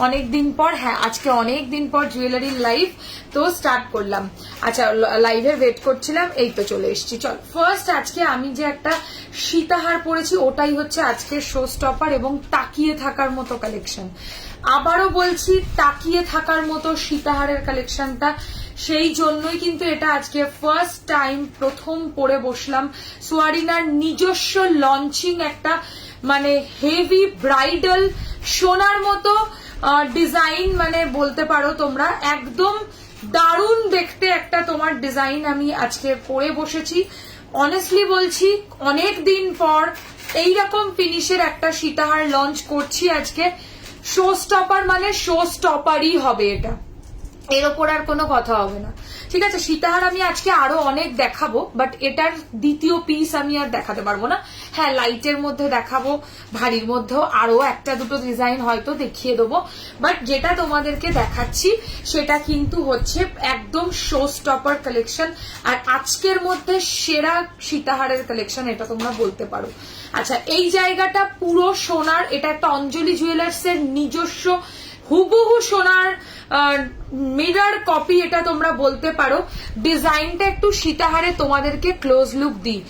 অনেক দিন পর, হ্যাঁ আজকে অনেক দিন পর জুয়েলারির লাইভ তো স্টার্ট করলাম। আচ্ছা, লাইভে ওয়েট করছিলাম, এই তো চলে এসেছি। চল, ফার্স্ট আজকে আমি যে একটা সীতাহার পরেছি ওটাই হচ্ছে আজকের শো স্টপার এবং তাকিয়ে থাকার মতো কালেকশন। আবারও বলছি, তাকিয়ে থাকার মতো সীতাহারের কালেকশনটা, সেই জন্যই কিন্তু এটা আজকে ফার্স্ট টাইম প্রথম পরে বসলাম। সোয়ারিনার নিজস্ব লঞ্চিং একটা মানে হেভি ব্রাইডাল সোনার মতো ডিজাইন, মানে বলতে পারো তোমরা একদম দারুণ দেখতে একটা তোমার ডিজাইন আমি আজকে পরে বসেছি। অনেস্টলি বলছি, অনেক দিন পর এইরকম ফিনিশের একটা সীতাহার লঞ্চ করছি আজকে। শো স্টপার মানে শো স্টপারই হবে এটা, এর ওপর আর কোনো কথা হবে না। ঠিক আছে, সীতাহার আমি আজকে আরো অনেক দেখাবো, বাট এটার দ্বিতীয় পিস আমি আর দেখাতে পারবো না। হ্যাঁ, লাইটের মধ্যে দেখাবো, ভারীর মধ্যেও আরো একটা দুটো ডিজাইন হয়তো দেখিয়ে দেবো, বাট যেটা তোমাদেরকে দেখাচ্ছি সেটা কিন্তু হচ্ছে একদম শো স্টপার কালেকশন, আর আজকের মধ্যে সেরা সীতাহারের কালেকশন এটা তোমরা বলতে পারো। আচ্ছা, এই জায়গাটা পুরো সোনার, এটা একটা অঞ্জলি জুয়েলার্স এর নিজস্ব হুবহু সোনার মিরর কপি এটা তোমরা বলতে পারো। ডিজাইনটা একটু সীতাহারে তোমাদেরকে ক্লোজ লুক দিই।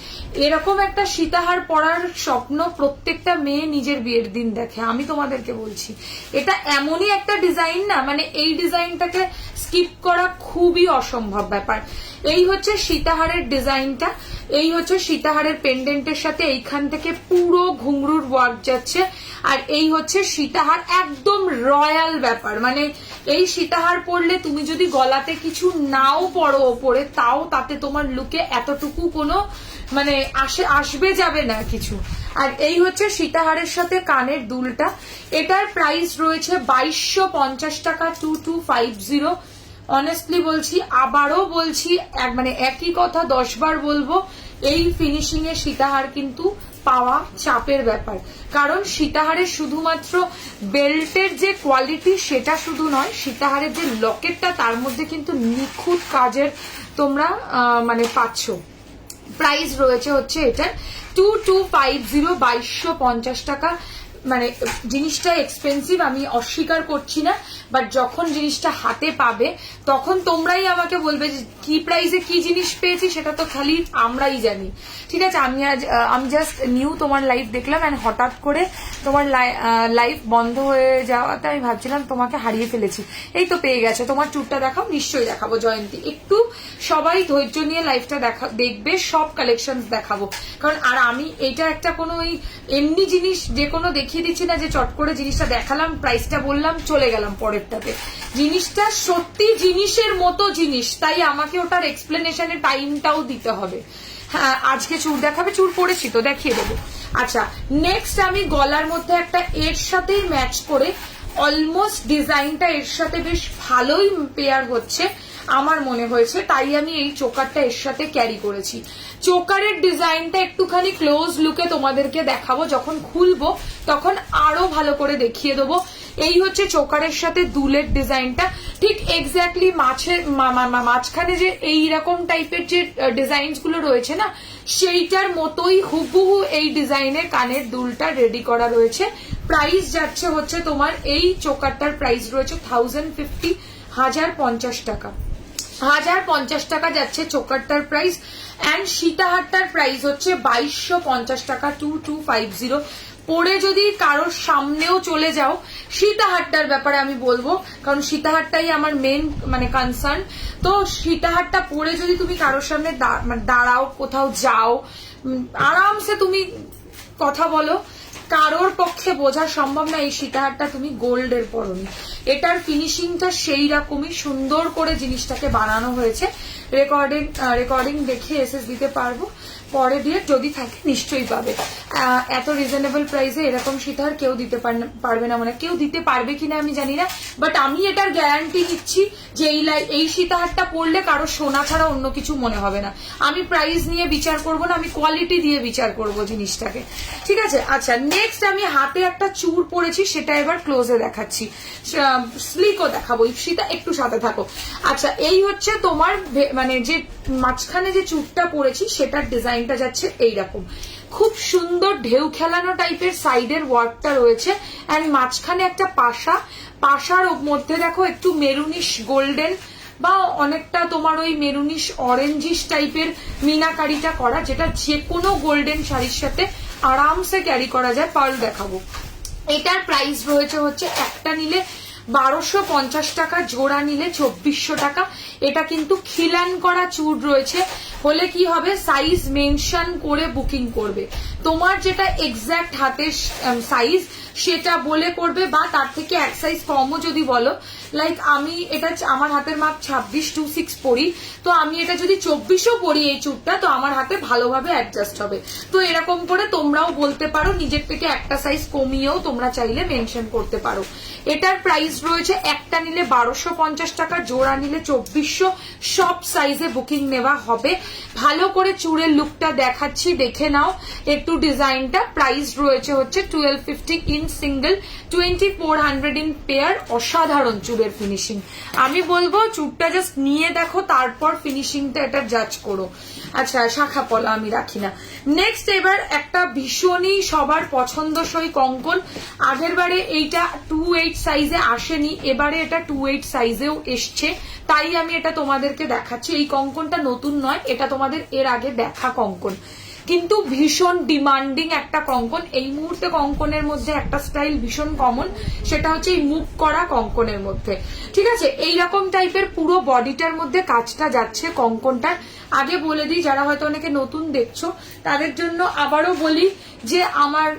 এরকম একটা সীতাহার পরার স্বপ্ন প্রত্যেকটা মেয়ে নিজের বিয়ের দিন দেখে, আমি তোমাদেরকে বলছি। এটা এমনই একটা ডিজাইন না, মানে এই ডিজাইনটাকে স্কিপ করা খুবই অসম্ভব ব্যাপার। এই হচ্ছে সীতাহারের ডিজাইনটা, এই হচ্ছে সীতাহারের পেন্ডেন্টের সাথে এইখান থেকে পুরো ঘুংরুর ওয়ার্ক যাচ্ছে, আর এই হচ্ছে সীতাহার একদম রয়্যাল ব্যাপার। মানে এই সীতাহার পরলে তুমি যদি গলাতে কিছু নাও পরো ওপরে, তাও তাতে তোমার লুকে এতটুকু কোনো মানে আসবে যাবে না কিছু। আর এই হচ্ছে সীতাহারের সাথে কানের দুলটা, এটার প্রাইস রয়েছে 2250 টাকা, 2250। অনেস্টলি বলছি, আবারও বলছি, মানে একই কথা 10 বার বলবো, এই ফিনিশিং এর সীতাহার কিন্তু পাওয়া চাপের ব্যাপার। কারণ সীতাহারের শুধুমাত্র বেল্টের যে কোয়ালিটি সেটা শুধু নয়, সীতাহারের যে লকেটটা তার মধ্যে কিন্তু নিখুঁত কাজের তোমরা মানে পাচ্ছ। প্রাইস রয়েছে হচ্ছে এটার 2250, 2250 টাকা। মানে জিনিসটা এক্সপেন্সিভ, আমি অস্বীকার করছি না, বাট যখন জিনিসটা হাতে পাবে তখন তোমরাই আমাকে বলবে যে কি প্রাইসে কি জিনিস পেয়েছি, সেটা তো খালি আমরাই জানি। ঠিক আছে, আমি জাস্ট নিউ তোমার লাইভ দেখলাম, এন্ড হঠাৎ করে তোমার লাইভ বন্ধ হয়ে যাওয়াতে আমি ভাবছিলাম তোমাকে হারিয়ে ফেলেছি। এই তো পেয়ে গেছে, তোমার চুরটা দেখাও। নিশ্চয়ই দেখাবো জয়ন্তী, একটু সবাই ধৈর্য নিয়ে লাইভটা দেখবে, সব কালেকশন দেখাবো। কারণ আর আমি এটা একটা কোনো ওই এমনি জিনিস যে কোনো দেখিয়ে দিচ্ছি না যে চট করে জিনিসটা দেখালাম, প্রাইসটা বললাম, চলে গেলাম পরেরটাতে। জিনিসটা সত্যি জিনিসের মতো জিনিস, তাই আমাকে ওটার এক্সপ্লেনেশনে টাইমটাও দিতে হবে। হ্যাঁ, আজকে চুর দেখাবে, চুর পরেছি তো দেখিয়ে দেবো। আচ্ছা, নেক্সট আমি গলার মধ্যে একটা এর সাথেই ম্যাচ করে, অলমোস্ট ডিজাইনটা এর সাথে বেশ ভালোই পেয়ার হচ্ছে আমার মনে হয়েছে, তাই আমি এই চোকারটা এর সাথে ক্যারি করেছি। চোকারের ডিজাইনটা একটুখানি ক্লোজ লুকে তোমাদেরকে দেখাবো, যখন খুলবো তখন আরো ভালো করে দেখিয়ে দেবো। এই হচ্ছে চোকারের সাথে দুলের ডিজাইনটা, ঠিক এক্স্যাক্টলি মাঝখানে যে এইরকম টাইপের যে ডিজাইন গুলো রয়েছে না, সেইটার মতোই হুবহু এই ডিজাইনের কানের দুলটা রেডি করা রয়েছে। প্রাইস যাচ্ছে হচ্ছে তোমার, এই চোকারটার প্রাইস রয়েছে 1050, 1050 টাকা। 1050 টাকা যাচ্ছে চোকারটার প্রাইস, এন্ড সীতাহারটার প্রাইস হচ্ছে 2250 টাকা, 2250। পরে যদি কারোর সামনেও চলে যাও, সীতাহারটার ব্যাপারে আমি বলবো, কারণ সীতাহারটাই আমার মেন মানে কনসার্ন। তো সীতাহারটা পরে যদি তুমি কারোর সামনে দাঁড়াও, কোথাও যাও, আরামসে তুমি কথা বলো, কারোর পক্ষে বোঝা সম্ভব না এই সীতাহারটা তুমি গোল্ডের পরনি। এটার ফিনিশিংটা সেই রকমই সুন্দর করে জিনিসটাকে বানানো হয়েছে। রেকর্ডিং দেখে এসএস দিতে পারবো, পরে দিয়ে যদি থাকে নিশ্চয়ই পাবে। এত রিজনেবল প্রাইসে এরকম সীতাহার কেউ দিতে পারবে না, মানে কেউ দিতে পারবে কিনা আমি জানি না, বাট আমি এটার গ্যারান্টি দিচ্ছি যে এই সীতাহারটা পরলে কারো সোনা ছাড়া অন্য কিছু মনে হবে না। আমি প্রাইস নিয়ে বিচার করব না, আমি কোয়ালিটি দিয়ে বিচার করব জিনিসটাকে। ঠিক আছে, আচ্ছা নেক্সট আমি হাতে একটা চূড় পরেছি, সেটা এবার ক্লোজে দেখাচ্ছি, স্লিকও দেখাবো। সীতা একটু সাথে থাকো। আচ্ছা, এই হচ্ছে তোমার মানে যে মাঝখানে যে চূড়টা পরেছি সেটার ডিজাইনটা যাচ্ছে এইরকম। খুব সুন্দর ঢেউ খেলানো টাইপের সাইডের ওয়ার্কটা রয়েছে, অ্যান্ড মাঝখানে একটা পাশার মধ্যে দেখো একটু মেরুনিশ গোল্ডেন বা অনেকটা তোমার ওই মেরুনিশ অরেঞ্জিশ টাইপের মিনাকারিটা করা, যেটা যে কোনো গোল্ডেন শাড়ির সাথে আরামসে ক্যারি করা যায়। পার্ল দেখাবো। এটার প্রাইস রয়েছে হচ্ছে একটা নিলে 1250 টাকা, জোড়া নিলে 2400 টাকা। এটা কিন্তু খিলান করা চুড় রয়েছে, হলে কি হবে সাইজ মেনশন করে বুকিং করবে, তোমার যেটা এক্সাক্ট হাতের সাইজ সেটা বলে করবে, বা তার থেকে এক সাইজ কমও যদি বলো, লাইক আমি এটা আমার হাতের মাপ 26-26 পরি, তো আমি এটা যদি 24ও পরি এই চুড়টা, তো আমার হাতে ভালোভাবে অ্যাডজাস্ট হবে। তো এরকম করে তোমরাও বলতে পারো, নিজের থেকে একটা সাইজ কমিয়েও তোমরা চাইলে মেনশন করতে পারো। এটার প্রাইস রয়েছে একটা নিলে 1250 টাকা, জোড়া নিলে 2400। সব সাইজে বুকিং নেওয়া হবে। ভালো করে চুড়ের লুকটা দেখাচ্ছি, দেখে নাও একটু ডিজাইনটা। প্রাইস রয়েছে হচ্ছে 1250 ইন সিঙ্গেল, 2400 ইন পেয়ার। অসাধারণ চুড়ের ফিনিশিং, আমি বলবো চুড়টা জাস্ট নিয়ে দেখো, তারপর ফিনিশিংটা এটা জাজ করো। আচ্ছা, শাখা পলা আমি রাখি না। নেক্সট এবার একটা ভীষণই সবার পছন্দসই কঙ্কন। আগের বারে এইটা 28 সাইজে আসেনি, এবারে এটা 28 সাইজেও এসছে, তাই আমি এটা তোমাদেরকে দেখাচ্ছি। এই কঙ্কনটা নতুন নয়, এটা তোমাদের এর আগে দেখা কঙ্কন, কিন্তু ভীষণ ডিমান্ডিং একটা কঙ্কন। এই মুহূর্তে কঙ্কনের মধ্যে একটা স্টাইল ভীষণ কমন, সেটা হচ্ছে এই মুখ করা কঙ্কনের মধ্যে। ঠিক আছে, এইরকম টাইপের পুরো বডিটার মধ্যে কাজটা যাচ্ছে কঙ্কনটার। আগে বলে দিই, যারা হয়তো অনেকে নতুন দেখছো তাদের জন্য আবারও বলি যে আমার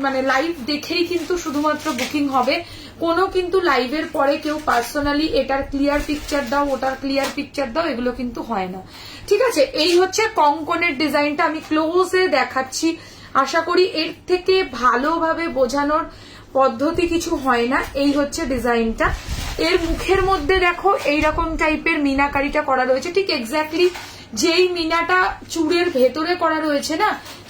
মানে লাইভ দেখেই কিন্তু শুধুমাত্র বুকিং হবে। কোনো কিন্তু লাইভের পরে কেউ পার্সোনালি এটার ক্লিয়ার পিকচার দাও, ওটার ক্লিয়ার পিকচার দাও, এগুলো কিন্তু হয় না। ঠিক আছে, এই হচ্ছে কঙ্কনের ডিজাইনটা, আমি ক্লোজে দেখাচ্ছি। আশা করি এর থেকে ভালোভাবে বোঝানোর পদ্ধতি কিছু হয় না। এই হচ্ছে ডিজাইনটা। এর মুখের মধ্যে দেখো এইরকম টাইপের মিনাকারিটা করা রয়েছে, ঠিক এক্স্যাক্টলি যেই মিনাটা চুড়ের ভেতরে করা রয়েছে না,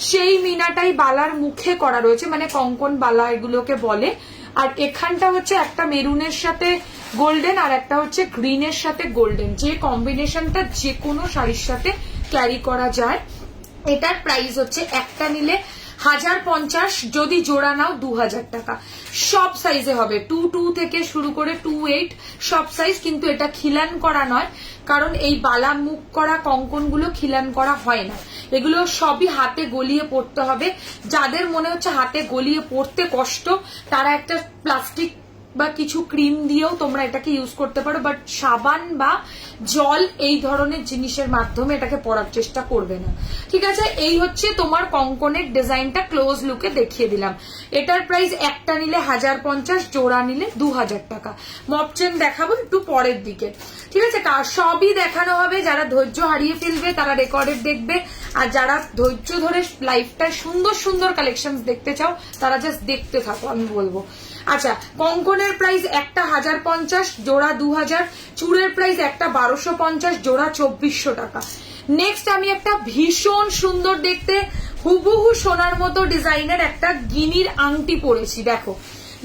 সেই মিনাটাই বালার মুখে করা রয়েছে, মানে কঙ্কন বালা এগুলোকে বলে। আর এখানটা হচ্ছে একটা মেরুনের সাথে গোল্ডেন আর একটা হচ্ছে গ্রিনের সাথে গোল্ডেন, যে কম্বিনেশনটা যে কোনো শাড়ির সাথে ক্যারি করা যায়। এটার প্রাইস হচ্ছে একটা নিলে 1050, যদি জোড়া নাও 2000 টাকা। সব সাইজে হবে, 22 থেকে শুরু করে 28 সব সাইজ, কিন্তু এটা খিলান করা নয়, কারণ এই বালা মুখ করা কঙ্কন গুলো খিলান করা হয় না, এগুলো সবই হাতে গলিয়ে পড়তে হবে। যাদের মনে হচ্ছে হাতে গলিয়ে পড়তে কষ্ট, তারা একটা প্লাস্টিক বা কিছু ক্রিম দিয়েও তোমরা এটাকে ইউজ করতে পারো, বাট সাবান বা জল এই ধরনের জিনিসের মাধ্যমে এটাকে পরার চেষ্টা করবে না। ঠিক আছে, এই হচ্ছে তোমার কঙ্কনের ডিজাইনটা, ক্লোজ লুকে দেখিয়ে দিলাম। এটার প্রাইস একটা নিলে 1050, জোড়া নিলে 2000 টাকা। মপচেন দেখাবো একটু পরের দিকে। ঠিক আছে, সবই দেখানো হবে। যারা ধৈর্য হারিয়ে ফেলবে তারা রেকর্ডেড দেখবে, আর যারা ধৈর্য ধরে লাইফটায় সুন্দর সুন্দর কালেকশন দেখতে চাও তারা জাস্ট দেখতে থাকো, আমি বলবো। আচ্ছা, কঙ্কনের প্রাইস একটা 1050, জোড়া 2000। চুড়ের প্রাইস একটা 1250, জোড়া 2400 টাকা। নেক্সট আমি একটা ভীষণ সুন্দর দেখতে হুবহু সোনার মতো ডিজাইনের একটা গিনির আংটি পরেছি। দেখো,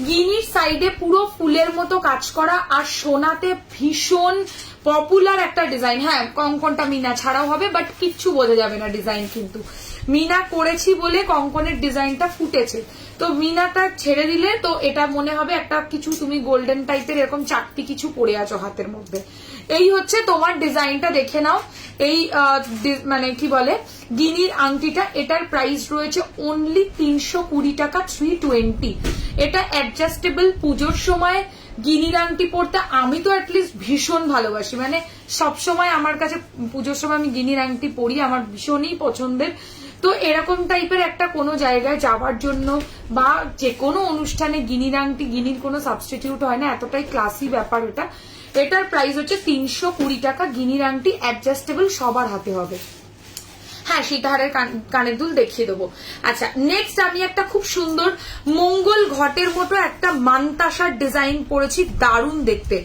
গিনির সাইডে পুরো ফুলের মতো কাজ করা, আর সোনাতে ভীষণ পপুলার একটা ডিজাইন। হ্যাঁ, কঙ্কনটা মিনা ছাড়াও হবে, বাট কিচ্ছু বোঝা যাবে না ডিজাইন, কিন্তু মিনা করেছি বলে কঙ্কনের ডিজাইনটা ফুটেছে। তো মিনাটা ছেড়ে দিলে তো এটা মনে হবে একটা কিছু তুমি গোল্ডেন টাইপের এরকম চারটি কিছু পরে আছো হাতের মধ্যে। এই হচ্ছে তোমার ডিজাইনটা, দেখে নাও। এই মানে কি বলে গিনির আংটিটা, এটার প্রাইস রয়েছে অনলি 320 টাকা, 320। এটা অ্যাডজাস্টেবল। পুজোর সময় গিনির আংটি পরতে আমি তো অ্যাটলিস্ট ভীষণ ভালোবাসি, মানে সবসময় আমার কাছে পুজোর সময় আমি গিনির আংটি পরি, আমার ভীষণই পছন্দের। তো এরকম টাইপের একটা কোনো জায়গায় যাওয়ার জন্য বা যে কোনো অনুষ্ঠানে গিনির আংটি, গিনির কোনো সাবস্টিটিউট হয় না, এতটাই ক্লাসি ব্যাপার এটা। এটার প্রাইস হচ্ছে 320 টাকা। গিনির আংটি অ্যাডজাস্টেবল, সবার হাতে হবে। হ্যাঁ, সীতাহারের কানের দুল দেখিয়ে দেবো। আচ্ছা, নেক্সট আমি একটা খুব সুন্দর মঙ্গল ঘটের মতো একটা মানতাসার ডিজাইন পরেছি, দারুণ দেখতে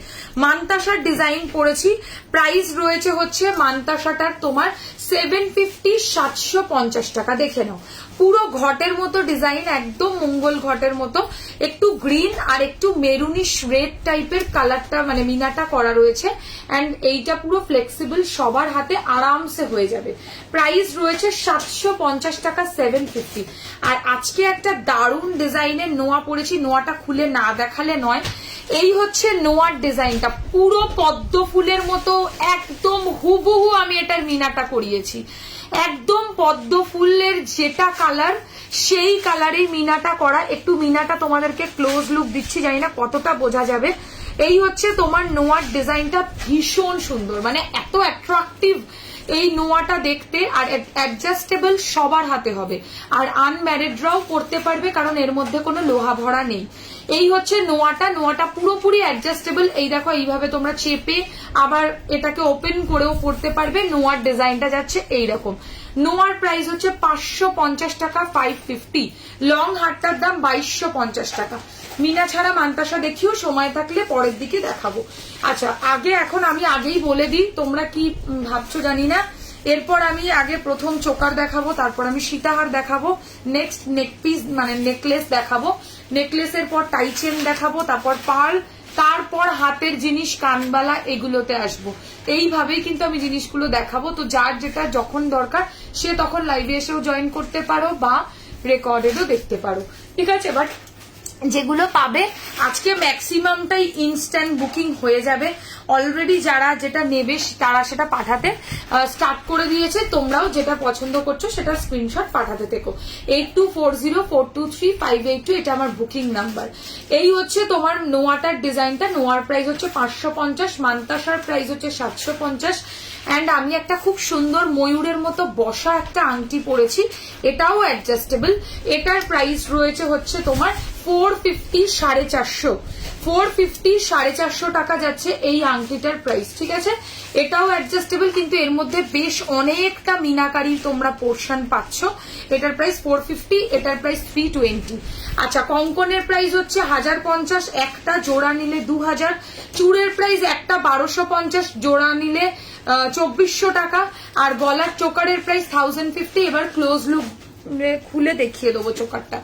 মানতাসার ডিজাইন পরেছি। প্রাইস রয়েছে হচ্ছে মানতাসাটার তোমার 750, 750 টাকা। দেখে নাও, পুরো ঘটের মতো ডিজাইন, একদম মঙ্গল ঘটের মতো, একটু গ্রিন আর একটু মেরুনিশ রেড টাইপের কালারটা মানে মিনাটা করা রয়েছে। এন্ড এইটা পুরো ফ্লেক্সিবল, সবার হাতে আরামসে হয়ে যাবে। প্রাইস রয়েছে 750 টাকা, 750। আর আজকে একটা দারুণ ডিজাইনের নোয়া পরেছি, নোয়াটা খুলে না দেখালে নয়। এই হচ্ছে নোয়ার ডিজাইনটা, পুরো পদ্ম ফুলের মতো একদম হুবহু আমি এটার মিনাটা করিয়েছি। একদম পদ্ম ফুলের যেটা কালার সেই কালারের মিনাটা করা। একটু মিনাটা তোমাদেরকে ক্লোজ লুক দিচ্ছি, জানি না কতটা বোঝা যাবে। এই হচ্ছে তোমার নোয়ার ডিজাইনটা, ভীষণ সুন্দর, মানে এত অ্যাট্রাকটিভ এই নোয়াটা দেখতে। আর অ্যাডজাস্টেবল সবার হাতে হবে, আর আনম্যারিডরাও পরতে পারবে, কারণ এর মধ্যে কোনো লোহা ভরা নেই। এই হচ্ছে নোয়াটা, নোয়াটা পুরোপুরি অ্যাডজাস্টেবল। এই দেখো এইভাবে তোমরা চেপে আবার এটাকে ওপেন করেও পরতে পারবে। নোয়ার ডিজাইনটা যাচ্ছে এইরকম। নোয়ার প্রাইস হচ্ছে 550 টাকা, 550। লং হারটার দাম 2250 টাকা। মিনা ছাড়া মান্তাসা দেখিও, সময় থাকলে পরের দিকে দেখাবো। আচ্ছা এখন আমি আগেই বলে দিই, তোমরা কি ভাবছো জানি না। এরপর আমি আগে প্রথম চোকার দেখাবো, তারপর আমি সীতাহার দেখাবো, নেক্সট নেক পিস মানে নেকলেস দেখাবো, নেকলেসের পর টাই চেন দেখাবো, তারপর পার্ল, তারপর হাতের জিনিস, কানবালা, এগুলোতে আসবো। এইভাবেই কিন্তু আমি জিনিসগুলো দেখাবো। তো যার যেটা যখন দরকার সে তখন লাইভে এসেও জয়েন করতে পারো বা রেকর্ডেডও দেখতে পারো, ঠিক আছে। বাট যেগুলো পাবে আজকে ম্যাক্সিমামটাই ইনস্ট্যান্ট বুকিং হয়ে যাবে। অলরেডি যারা যেটা নেবে তারা সেটা পাঠাতে স্টার্ট করে দিয়েছে। তোমরাও যেটা পছন্দ করছো সেটা স্ক্রিনশট পাঠাতে থেকো। 8240423582 এটা আমার বুকিং নাম্বার। এই হচ্ছে তোমার নোয়াটার ডিজাইনটা। নোয়ার প্রাইস হচ্ছে 550, মান্তাসার প্রাইস হচ্ছে 750। অ্যান্ড আমি একটা খুব সুন্দর ময়ূরের মতো বসা একটা আংটি পরেছি, এটাও অ্যাডজাস্টেবল। এটার প্রাইস রয়েছে হচ্ছে তোমার 450, 450, 450, 450 টাকা যাচ্ছে এই আংটিটার প্রাইস, ঠিক আছে। এটাও অ্যাডজাস্টেবল, কিন্তু এর মধ্যে বেশ অনেকটা মিনাকারি তোমরা পোর্শন পাচ্ছ। এটার প্রাইস 450, এটার প্রাইস 320। আচ্ছা কঙ্কনের প্রাইস হচ্ছে 1050, একটা জোড়া নিলে 2000। চুড়ের প্রাইস একটা 1250, জোড়া নিলে 2400 টাকা। আর গলার চোকারের প্রাইস 1050। এবার ক্লোজ লুক খুলে দেখিয়ে দেবো চোকারটা।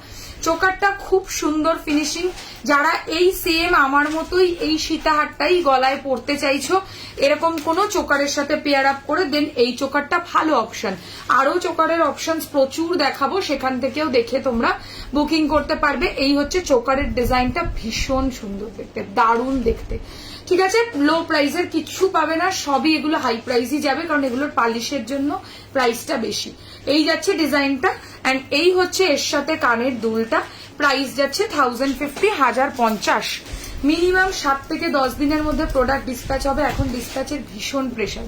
চোকারটা খুব সুন্দর ফিনিশিং। যারা এই সেম আমার মতোই এই সীতাহারটাই গলায় পরতে চাইছো, এরকম কোন চোকারের সাথে পেয়ার আপ করে দেন, এই চোকারটা ভালো অপশন। আরো চোকারের অপশন প্রচুর দেখাবো, সেখান থেকেও দেখে তোমরা বুকিং করতে পারবে। এই হচ্ছে চোকারের ডিজাইনটা, ভীষণ সুন্দর দেখতে, দারুণ দেখতে, ঠিক আছে। লো প্রাইসের কিচ্ছু পাবে না, সবই এগুলো হাই প্রাইসই যাবে, কারণ এগুলোর পালিশের জন্য প্রাইসটা বেশি। এই যাচ্ছে ডিজাইনটা। এন্ড এই হচ্ছে এর সাথে কানের দুলটা, প্রাইস যাচ্ছে 1050, 1050। মিনিমাম 7 থেকে 10 দিনের মধ্যে প্রোডাক্ট ডিসপ্যাচ হবে। এখন ডিসপ্যাচের ভীষণ প্রেশার,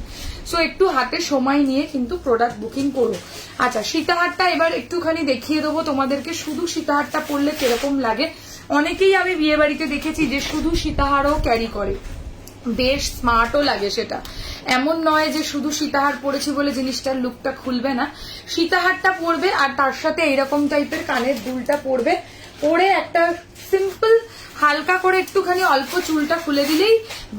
সো একটু হাতে সময় নিয়ে কিন্তু প্রোডাক্ট বুকিং করো। আচ্ছা সীতাহারটা এবার একটুখানি দেখিয়ে দেবো তোমাদেরকে, শুধু সীতাহারটা পরলে কিরকম লাগে। অনেকেই আমি বিয়ে বাড়িতে দেখেছি যে শুধু সীতাহারও ক্যারি করে, বেশ স্মার্টও লাগে সেটা। এমন নয় যে শুধু সীতাহার পরেছি বলে জিনিসটার লুকটা খুলবে না। সীতাহারটা পরবে আর তার সাথে এইরকম টাইপের কানের দুলটা পরবে, পরে একটা সিম্পল হালকা করে একটুখানি অল্প চুলটা খুলে দিলেই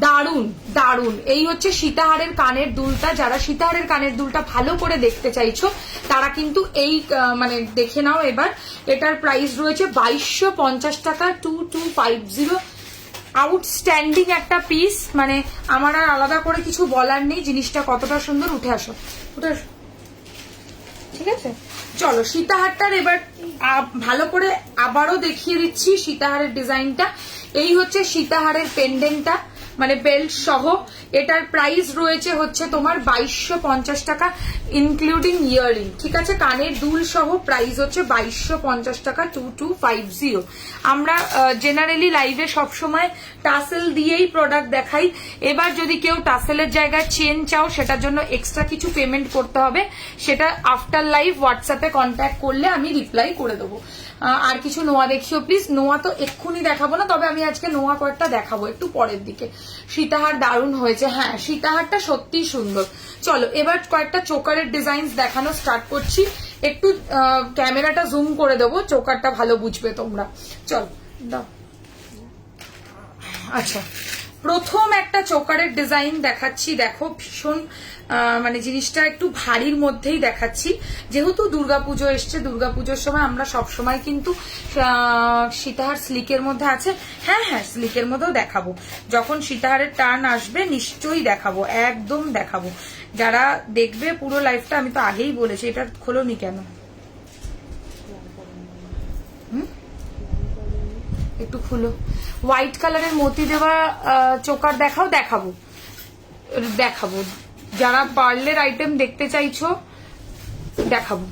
দারুণ দারুণ। এই হচ্ছে সীতাহারের কানের দুলটা। যারা সীতাহারের কানের দুলটা ভালো করে দেখতে চাইছো তারা কিন্তু এই মানে দেখে নাও এবার। এটার প্রাইস রয়েছে 2250 টাকা, 2250। আউটস্ট্যান্ডিং একটা পিস, মানে আমার আর আলাদা করে কিছু বলার নেই, জিনিসটা কতটা সুন্দর। উঠে আসো, উঠে আসো, ঠিক আছে। চলো সীতাহারটার এবার ভালো করে আবারও দেখিয়ে দিচ্ছি সীতাহারের ডিজাইনটা। এই হচ্ছে সীতাহারের পেন্ডেন্টটা, মানে বেল্ট সহ। এটার প্রাইস রয়েছে হচ্ছে তোমার 2250 টাকা ইনক্লুডিং ইয়াররিং, ঠিক আছে। কানের দুল সহ প্রাইস হচ্ছে 2250 টাকা, 2250। আমরা জেনারেলি লাইভে সবসময় টাসেল দিয়েই প্রোডাক্ট দেখাই। এবার যদি কেউ টাসেলের জায়গায় চেন চাও সেটার জন্য এক্সট্রা কিছু পেমেন্ট করতে হবে, সেটা আফটার লাইভ হোয়াটসঅ্যাপে কন্ট্যাক্ট করলে আমি রিপ্লাই করে দেবো। আর কিছু নোয়া দেখিও প্লিজ। নোয়া তো এক্ষুনি দেখাবো না, তবে আমি আজকে নোয়া কয়েকটা দেখাবো একটু পরের দিকে। সীতাহার দারুণ হয়েছে, হ্যাঁ সীতাহারটা সত্যিই সুন্দর। চলো এবার কয়েকটা চোকারের ডিজাইন দেখানো স্টার্ট করছি। একটু ক্যামেরাটা জুম করে দেবো, চোকারটা ভালো বুঝবে তোমরা। চলো দাও। আচ্ছা প্রথম একটা চোকারের ডিজাইন দেখাচ্ছি, দেখো ভীষণ মানে জিনিসটা একটু ভারীর মধ্যেই দেখাচ্ছি, যেহেতু দুর্গাপুজো এসছে, দুর্গাপুজোর সময় আমরা সব সময় কিন্তু সীতাহার স্লিকের মধ্যে আছে। হ্যাঁ হ্যাঁ, স্লিকের মধ্যেও দেখাবো, যখন সীতাহারের টার্ন আসবে নিশ্চয়ই দেখাবো, একদম দেখাবো। যারা দেখবে পুরো লাইফটা, আমি তো আগেই বলেছি, এটা খোলোনি কেন? একটু খুলো। হোয়াইট কালারের মতি দেওয়া চোকার দেখাও, দেখাবো দেখাবো। যারা পার্লের আইটেম দেখতে চাইছো দেখাবো।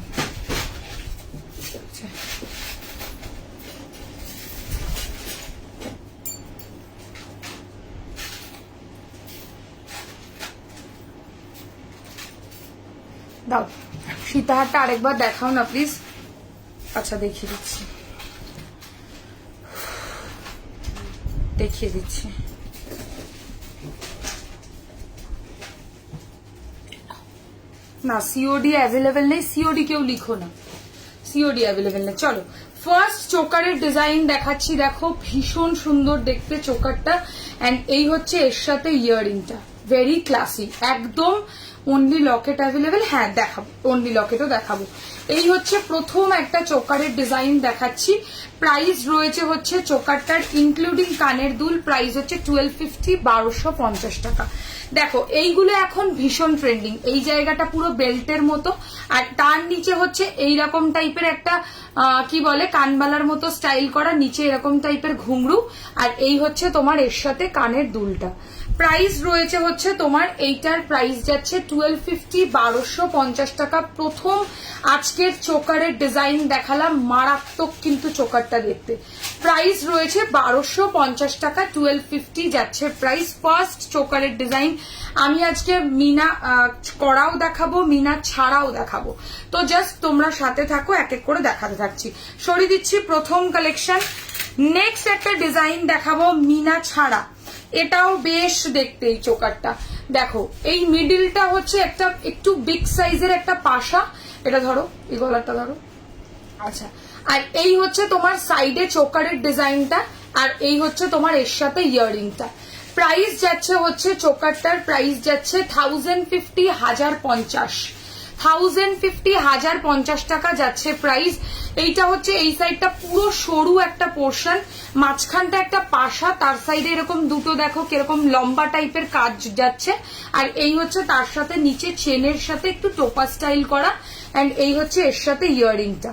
দাও সীতাহারটা আরেকবার দেখাও না প্লিজ। আচ্ছা দেখিয়ে দিচ্ছি, দেখিয়ে দিচ্ছি। না সিওডি অ্যাভেলেবেল নেই, সিওডি কেউ লিখো না, সিওডি অ্যাভেলেবেল নেই। চলো ফার্স্ট চোকারের ডিজাইন দেখাচ্ছি, দেখো ভীষণ সুন্দর দেখতে চোকারটা। এন্ড এই হচ্ছে এর সাথে ইয়াররিংটা, ভেরি ক্লাসি একদম। অনলি লকেট অ্যাভেলেবেল, হ্যাঁ দেখাবো, অনলি লকেটও দেখাবো। এই হচ্ছে প্রথম একটা চোকারের ডিজাইন দেখাচ্ছি। প্রাইস রয়েছে হচ্ছে চোকারটার ইনক্লুডিং কানের দুল, প্রাইস হচ্ছে 1250, 1250 টাকা। দেখো এইগুলো এখন ভীষণ ট্রেন্ডিং, এই জায়গাটা পুরো বেল্টের মতো, আর তার নিচে হচ্ছে এইরকম টাইপের একটা কি বলে কানবালার মতো স্টাইল করা, নিচে এরকম টাইপের ঘুংরু, আর এই হচ্ছে তোমার এর সাথে কানের দুলটা। প্রাইস রয়েছে হচ্ছে তোমার, এইটার প্রাইস যাচ্ছে 1250, 1250 টাকা। প্রথম আজকের চোকারের ডিজাইন দেখালাম, মারাত্মক কিন্তু চোকারটা দেখতে। প্রাইস রয়েছে 1250 টাকা, 1250 যাচ্ছে প্রাইস। ফার্স্ট চোকারের ডিজাইন আমি আজকে মিনা করাও দেখাবো, মিনা ছাড়াও দেখাবো, তো জাস্ট তোমরা সাথে থাকো, এক এক করে দেখাতে থাকছি। সরিয়ে দিচ্ছি প্রথম কালেকশন। নেক্সট একটা ডিজাইন দেখাবো মিনা ছাড়া, এটাও বেশ দেখতে। এই চোকারটা দেখো, এই মিডিলটা হচ্ছে একটা একটু বিগ সাইজের একটা পাশা, এটা ধরো, এই গলাটা ধরো, আচ্ছা। আর এই হচ্ছে তোমার সাইডে চোকারের ডিজাইনটা, আর এই হচ্ছে তোমার এর সাথে ইয়াররিংটা। প্রাইস যাচ্ছে হচ্ছে চোকারটার প্রাইস যাচ্ছে 1050, 1050, 1050, 1050 টাকা যাচ্ছে প্রাইস। এইটা হচ্ছে এই সাইডটা পুরো সরু একটা পোর্শন, মাঝখানটা একটা পাশা, তার সাইডে এরকম দুটো দেখো কিরকম লম্বা টাইপের কাজ যাচ্ছে, আর এই হচ্ছে তার সাথে নিচে চেনের সাথে একটু টোপা স্টাইল করা, এন্ড এই হচ্ছে এর সাথে ইয়াররিংটা।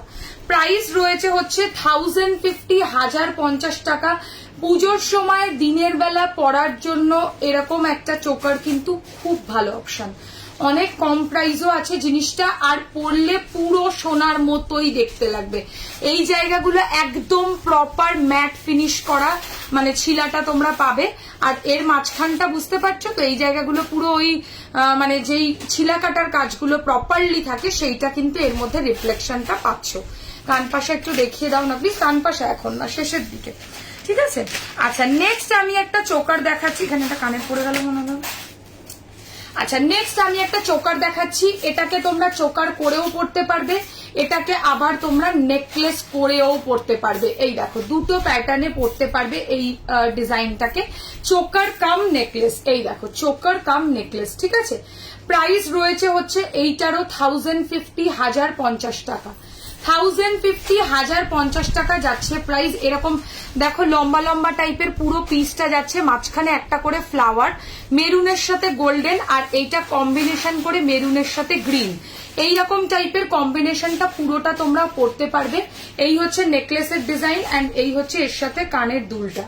প্রাইস রয়েছে হচ্ছে 1050, 1050 টাকা। পুজোর সময় দিনের বেলা পরার জন্য এরকম একটা চোকার কিন্তু খুব ভালো অপশন, অনেক কম প্রাইসও আছে জিনিসটা, আর পরলে পুরো সোনার মতোই দেখতে লাগবে। এই জায়গাগুলো একদম প্রপার ম্যাট ফিনিশ করা, মানে ছিলাটা তোমরা পাবে, আর এর মাঝখানটা বুঝতে পারছো তো, এই জায়গাগুলো পুরো ওই মানে যেই ছিলা কাটার কাজগুলো প্রপারলি থাকে সেইটা কিন্তু এর মধ্যে রিফ্লেকশনটা পাচ্ছ। কান পাশা একটু দেখিয়ে দাও না প্লিজ, কান পাশা এখন না, শেষের দিকে, ঠিক আছে। আচ্ছা নেক্সট আমি একটা চোকার দেখাচ্ছি, এখানে একটা কানের পড়ে গেল মনে হয়। আচ্ছা নেক্সট আমি একটা চোকার দেখাচ্ছি, এটাকে তোমরা চোকার করেও পড়তে পারবে, এটাকে আবার তোমরা নেকলেস করেও পড়তে পারবে। এই দেখো দুটো প্যাটার্নে পড়তে পারবে এই ডিজাইনটাকে, চোকার কাম নেকলেস। এই দেখো চোকার কাম নেকলেস, ঠিক আছে। প্রাইস রয়েছে হচ্ছে এইটারও 1050, 1050 টাকা। 1050, 1050 টাকা যাচ্ছে প্রাইস। এরকম দেখো লম্বা লম্বা টাইপের পুরো পিসটা যাচ্ছে, মাঝখানে একটা করে ফ্লাওয়ার, মেরুনের সাথে গোল্ডেন, আর এইটা কম্বিনেশন করে মেরুনের সাথে গ্রিন, এইরকম টাইপের কম্বিনেশনটা পুরোটা তোমরা পড়তে পারবে। এই হচ্ছে নেকলেসের ডিজাইন, এন্ড এই হচ্ছে এর সাথে কানের দুলটা।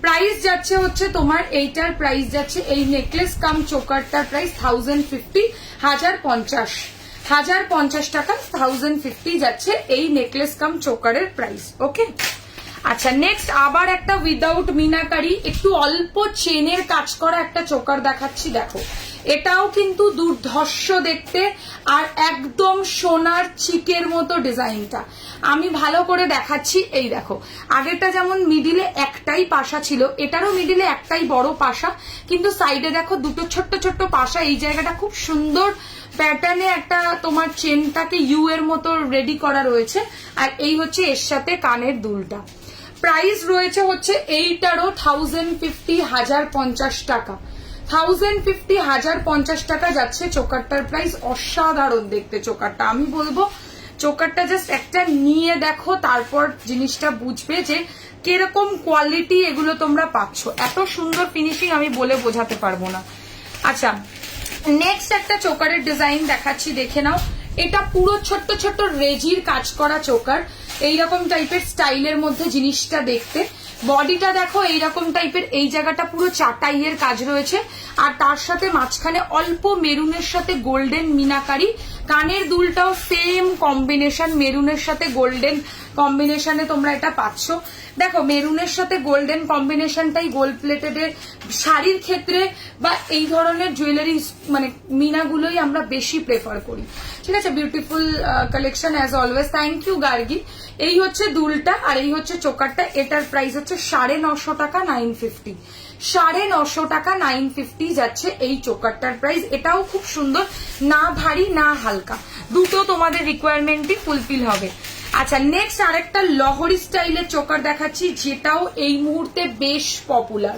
প্রাইস যাচ্ছে হচ্ছে তোমার, এইটার প্রাইস যাচ্ছে, এই নেকলেস কাম চোকারটার প্রাইস 1050, 1050, 1050 টাকা, 1050 যাচ্ছে এই নেকলেস কাম চোকারের প্রাইস। ওকে আচ্ছা নেক্সট আবার একটা উইদাউট মিনাকারি, একটু অল্প চেনের কাজ করা একটা চোকার দেখাচ্ছি। দেখো এটাও কিন্তু দুর্ধর্ষ দেখতে, আর একদম সোনার চিকের মতো ডিজাইনটা। আমি ভালো করে দেখাচ্ছি, এই দেখো আগেরটা যেমন মিডিলে একটাই পাশা ছিল, এটারও মিডিলে একটাই বড় পাশা, কিন্তু সাইডে দেখো দুটো ছোট্ট ছোট্ট পাশা। এই জায়গাটা খুব সুন্দর প্যাটার্নে একটা তোমার চেনটাকে ইউ এর মতো রেডি করা রয়েছে, আর এই হচ্ছে এর সাথে কানের দুলটা। প্রাইস রয়েছে হচ্ছে এইটারও 1050 টাকা, 1050 টাকা যাচ্ছে চোকারটার প্রাইস। অসাধারণ দেখতে চোকারটা, আমি বলবো চোকারটা জাস্ট একটা নিয়ে দেখো, তারপর জিনিসটা বুঝবে যে কিরকম কোয়ালিটি এগুলো তোমরা পাচ্ছ। এত সুন্দর ফিনিশিং আমি বলে বোঝাতে পারবো না। আচ্ছা, নেক্সট একটা চোকারের ডিজাইন দেখাচ্ছি, দেখে নাও। এটা পুরো ছোট্ট ছোট্ট রেজির কাজ করা চোকার, এইরকম টাইপের স্টাইলের মধ্যে জিনিসটা দেখতে। বডিটা দেখো এইরকম টাইপের, এই জায়গাটা পুরো চাটাইয়ের কাজ রয়েছে, আর তার সাথে মাঝখানে অল্প মেরুনের সাথে গোল্ডেন মিনাকারি। কানের দুলটাও সেম কম্বিনেশন, মেরুনের সাথে গোল্ডেন কম্বিনেশনে তোমরা এটা পাচ্ছ। দেখো মেরুনের সাথে গোল্ডেন কম্বিনেশনটাই গোল্ড প্লেটেড এর শাড়ির ক্ষেত্রে বা এই ধরনের জুয়েলারি মানে মিনাগুলোই আমরা বেশি প্রেফার করি। ঠিক আছে, beautiful collection as always, thank you Gargi. এই হচ্ছে দুলটা আর এই হচ্ছে চোকারটা। এটার প্রাইস হচ্ছে 950 টাকা, 950, 950 টাকা 950 যাচ্ছে এই চোকারটার প্রাইস। এটাও খুব সুন্দর, না ভারী না হালকা, দুটো তোমাদের রিকোয়ারমেন্টই ফুলফিল হবে। আচ্ছা, নেক্সট আরেকটা লহরি স্টাইলের চোকার দেখাচ্ছি, যেটাও এই মুহূর্তে বেশ পপুলার।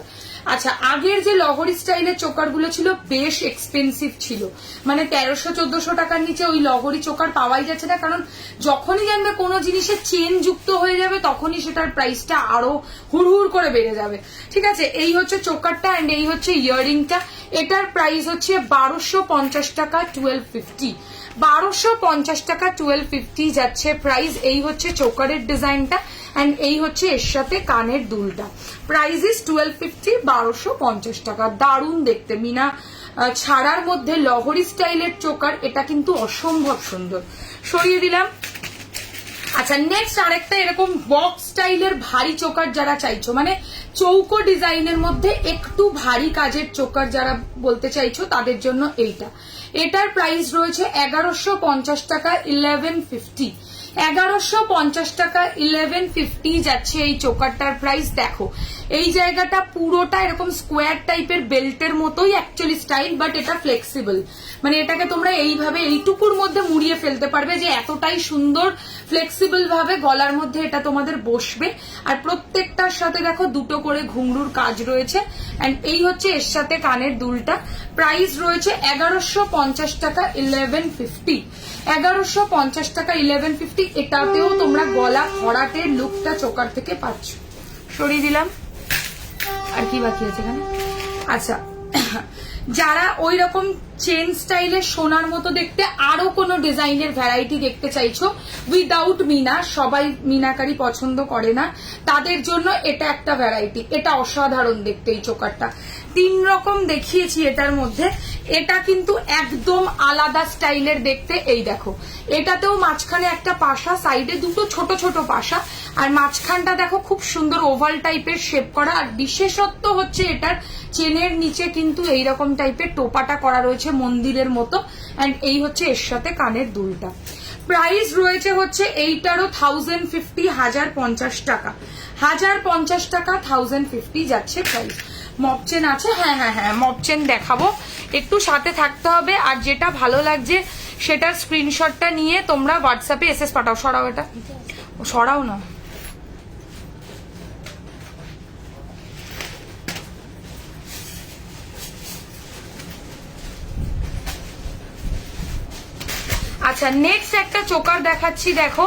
আচ্ছা, আগের যে লহরি স্টাইলের চোকার গুলো ছিল বেশ এক্সপেন্সিভ ছিল, মানে 1300-1400 টাকার নিচে ওই লহরি চোকার পাওয়াই যাচ্ছে না, কারণ যখনই জানবে কোনো জিনিসের চেন যুক্ত হয়ে যাবে তখনই সেটার প্রাইসটা আরো হুড়হুড় করে বেড়ে যাবে। ঠিক আছে, এই হচ্ছে চোকারটা অ্যান্ড এই হচ্ছে ইয়াররিংটা। এটার প্রাইস হচ্ছে 1250 টাকা, 1250, 1250 টাকা 1250 যাচ্ছে প্রাইস। এই হচ্ছে চোকারের ডিজাইনটা এন্ড এই হচ্ছে এর সাথে কানের দুলটা। প্রাইস ইজ 1250, 1250 টাকা। দারুণ দেখতে, মিনা ছাড়ার মধ্যে লহরি স্টাইলের চোকার, এটা কিন্তু অসম্ভব সুন্দর। সরিয়ে দিলাম। আচ্ছা, নেক্সট আরেকটা এরকম বক্স স্টাইলের ভারী চোকার যারা চাইছো, মানে চৌকো ডিজাইনের মধ্যে একটু ভারী কাজের চোকার যারা বলতে চাইছো, তাদের জন্য এইটা। এটার প্রাইস রয়েছে 1150 টাকা, 1150, 1150 টাকা 1150 যাচ্ছে এই চোকারটার প্রাইস। দেখো এই জায়গাটা পুরোটা এরকম স্কোয়ার টাইপের বেল্টের মতোই অ্যাকচুয়ালি স্টাইল, বাট এটা ফ্লেক্সিবল, মানে এটাকে তোমরা এইভাবে এইটুকুর মধ্যে মুড়িয়ে ফেলতে পারবে, যে এতটাই সুন্দর ফ্লেক্সিবল ভাবে গলার মধ্যে এটা তোমাদের বসবে। আর প্রত্যেকটার সাথে দেখো দুটো করে ঘুংরুর কাজ রয়েছে এন্ড এই হচ্ছে এর সাথে কানের দুলটা। প্রাইস রয়েছে 1150 টাকা, 1150, 1150 টাকা 1150। এটাতেও তোমরা গলা ভরাটের লুকটা চোকার থেকে পাচ্ছ। সরিয়ে দিলাম। আর কি বাকি আছে এখানে? আচ্ছা, যারা ওই রকম চেন স্টাইলের সোনার মতো দেখতে আরো কোনো ডিজাইনের ভ্যারাইটি দেখতে চাইছো উইদাউট মিনা, সবাই মিনাকারি পছন্দ করে না, তাদের জন্য এটা একটা ভ্যারাইটি। এটা অসাধারণ দেখতে, এই চোকারটা 3 রকম দেখিয়েছি এটার মধ্যে। এটা কিন্তু একদম আলাদা স্টাইলের দেখতে। এই দেখো, এটাতেও মাঝখানে একটা পাশা, সাইডে দুটো ছোট ছোট পাশা, আর মাঝখানটা দেখো খুব সুন্দর ওভাল টাইপের শেপ করা। আর বিশেষত্ব হচ্ছে এটার চেনের নিচে কিন্তু এইরকম টাইপের টোপাটা করা রয়েছে মন্দিরের মতো এন্ড এই হচ্ছে এর সাথে কানের দুলটা। প্রাইস রয়েছে হচ্ছে এইটারও 1050, 1050 টাকা, 1050 টাকা 1050 যাচ্ছে প্রাইস। মপচেন আছে, হ্যাঁ হ্যাঁ হ্যাঁ মপচেন দেখাবো, একটু সাথে থাকতে হবে। আর যেটা ভালো লাগছে সেটার স্ক্রিনশটটা নিয়ে তোমরা হোয়াটসঅ্যাপে এসএস পাঠাও। সরাও, এটা সরাও না। আচ্ছা, নেক্সট একটা চোকার দেখাচ্ছি, দেখো